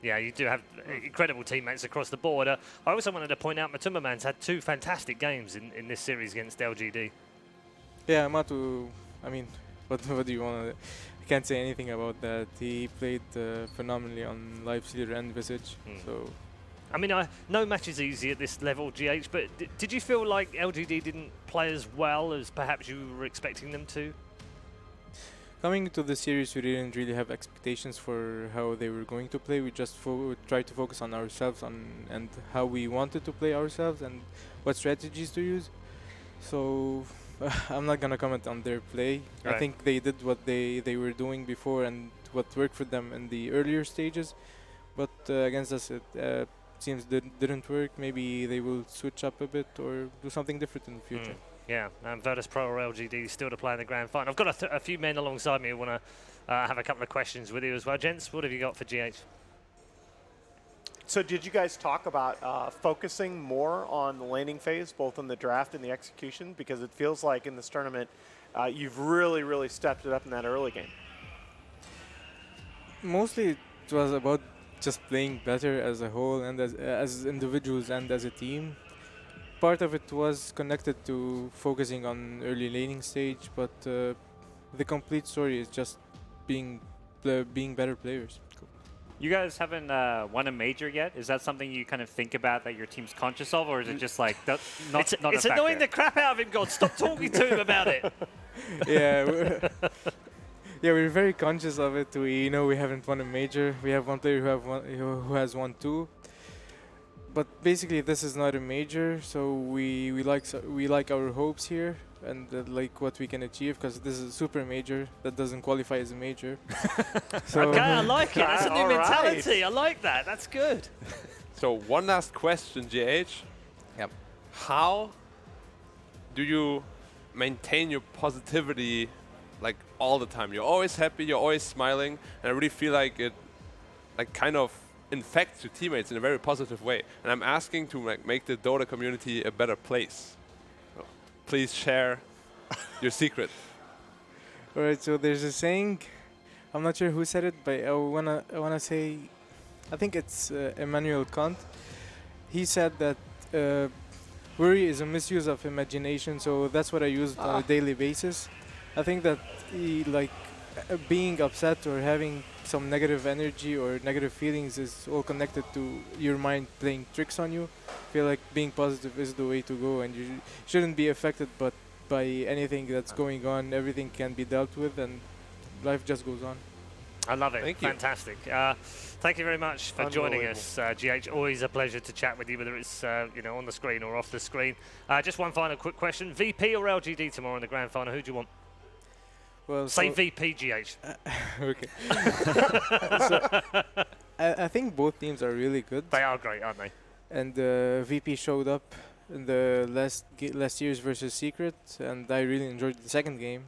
A: Yeah, you do have incredible teammates across the board. I also wanted to point out Matuma Man's had 2 fantastic games in this series against LGD.
H: Yeah, Matu, I mean, what do you want to... I can't say anything about that. He played phenomenally on Live Sealer and Visage, so...
A: I mean, no match is easy at this level, GH, but did you feel like LGD didn't play as well as perhaps you were expecting them to?
H: Coming into the series, we didn't really have expectations for how they were going to play. We just tried to focus on ourselves and how we wanted to play ourselves and what strategies to use. So I'm not going to comment on their play.
A: Right.
H: I think they did what they were doing before and what worked for them in the earlier stages. But against us, it seems didn't work. Maybe they will switch up a bit or do something different in the future.
A: Yeah, Virtus Pro or LGD still to play in the grand final. I've got a few men alongside me who want to have a couple of questions with you as well. Gents, what have you got for GH?
C: So did you guys talk about focusing more on the laning phase, both in the draft and the execution? Because it feels like in this tournament, you've really, really stepped it up in that early game.
H: Mostly it was about just playing better as a whole and as individuals and as a team. Part of it was connected to focusing on early laning stage, but the complete story is just being better players.
B: Cool. You guys haven't won a major yet. Is that something you kind of think about that your team's conscious of, or is it just like not
A: it's annoying the crap out of him, God. Stop talking to him about it.
H: Yeah. Yeah, we're very conscious of it. We know we haven't won a major. We have one player who has won 2. But basically, this is not a major, so we like our hopes here and like what we can achieve, because this is a super major that doesn't qualify as a major. So
A: okay, I like it. That's a new mentality. I like that. That's good.
D: So one last question, GH.
G: Yep.
D: How do you maintain your positivity like all the time? You're always happy, you're always smiling, and I really feel like it like kind of infects your teammates in a very positive way. And I'm asking to make the Dota community a better place. So please share your secret.
H: Alright, so there's a saying, I'm not sure who said it, but I wanna say, I think it's Immanuel Kant. He said that worry is a misuse of imagination, so that's what I use on a daily basis. I think that being upset or having some negative energy or negative feelings is all connected to your mind playing tricks on you. I feel like being positive is the way to go, and you shouldn't be affected by anything that's going on. Everything can be dealt with, and life just goes on.
A: I love it.
D: Thank you.
A: Fantastic. Thank you very much for joining us, GH. Always a pleasure to chat with you, whether it's on the screen or off the screen. Just one final quick question: VP or LGD tomorrow in the grand final? Who do you want?
H: Well,
A: say VP, GH.
H: Okay. I think both teams are really good.
A: They are great, aren't they?
H: And VP showed up in the last year's versus Secret, and I really enjoyed the second game.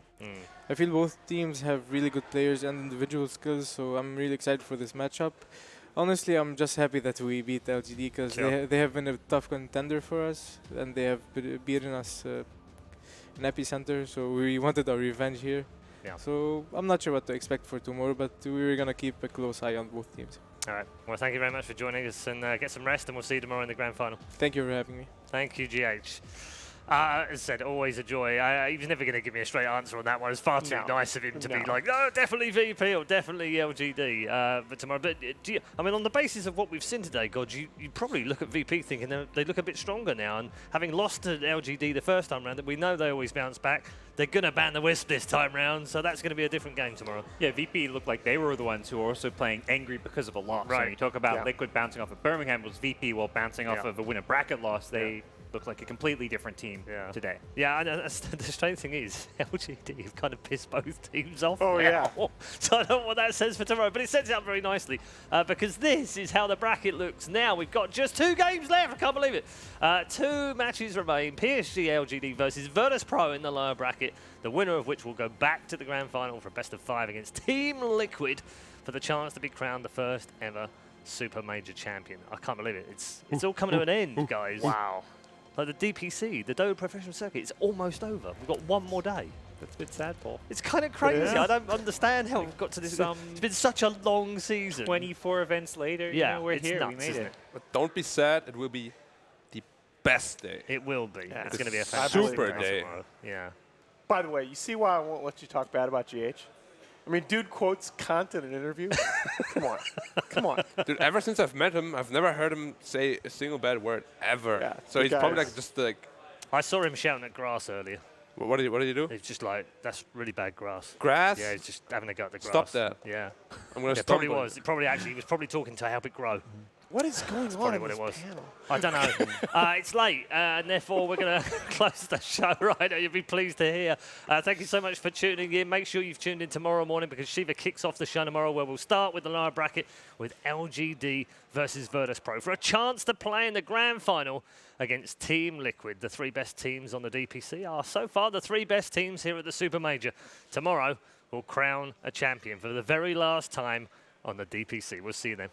H: I feel both teams have really good players and individual skills, so I'm really excited for this matchup. Honestly, I'm just happy that we beat LGD, because they have been a tough contender for us, and they have beaten us in Epicenter, so we wanted our revenge here.
A: Yeah.
H: So I'm not sure what to expect for tomorrow, but we're going to keep a close eye on both teams.
A: All right. Well, thank you very much for joining us, and get some rest, and we'll see you tomorrow in the grand final.
H: Thank you for having me.
A: Thank you, GH. As I said, always a joy. He was never going to give me a straight answer on that one. It's far too nice of him to be like, no, definitely VP or definitely LGD. But tomorrow, I mean, on the basis of what we've seen today, God, you probably look at VP thinking they look a bit stronger now. And having lost to LGD the first time round, we know they always bounce back. They're going to ban the Wisp this time round, so that's going to be a different game tomorrow.
B: Yeah, VP looked like they were the ones who were also playing angry because of a loss. Right. When you talk about Liquid bouncing off of Birmingham, was VP while bouncing off of a winner bracket loss. They look like a completely different team today.
A: Yeah, and the strange thing is, LGD have kind of pissed both teams off.
C: Oh, yeah.
A: So I don't know what that says for tomorrow, but it sets it up very nicely because this is how the bracket looks now. We've got just 2 games left. I can't believe it. 2 matches remain. PSG.LGD versus Virtus.Pro in the lower bracket, the winner of which will go back to the grand final for a best of 5 against Team Liquid for the chance to be crowned the first ever Supermajor champion. I can't believe it. It's all coming to an end, guys.
C: Wow.
A: Like the DPC, the Dota Professional Circuit, it's almost over. We've got 1 more day.
B: That's a bit sad, Paul.
A: It's kind of crazy. I don't understand how we've got to this. It's been such a long season.
B: 24 events later,
A: yeah,
B: we're
A: it's
B: here.
A: Nuts,
B: we made it.
D: But don't be sad. It will be the best day.
A: It will be.
C: Yeah.
A: It's going to be a
D: super day.
A: Tomorrow. Yeah.
C: By the way, you see why I won't let you talk bad about GH? I mean, dude quotes Kant in an interview. Come on. Come on.
D: Dude, ever since I've met him, I've never heard him say a single bad word, ever.
C: Yeah,
D: so he's probably like just like...
A: I saw him shouting at grass earlier.
D: What did he do?
A: He's just like, that's really bad grass.
D: Grass?
A: Yeah, he's just having a go at the grass.
D: Stop that.
A: Yeah.
D: I'm going to
A: It
D: stop
A: probably
D: him.
A: was. He was probably talking to help it grow.
C: What is going on
A: Probably
C: in
A: what
C: this
A: it was.
C: panel?
A: I don't know. It's late, and therefore we're going to close the show right now. You'll be pleased to hear. Thank you so much for tuning in. Make sure you've tuned in tomorrow morning because Shiva kicks off the show tomorrow where we'll start with the lower bracket with LGD versus Virtus.Pro for a chance to play in the grand final against Team Liquid. The 3 best teams on the DPC are so far the 3 best teams here at the Supermajor. Tomorrow we'll crown a champion for the very last time on the DPC. We'll see you then.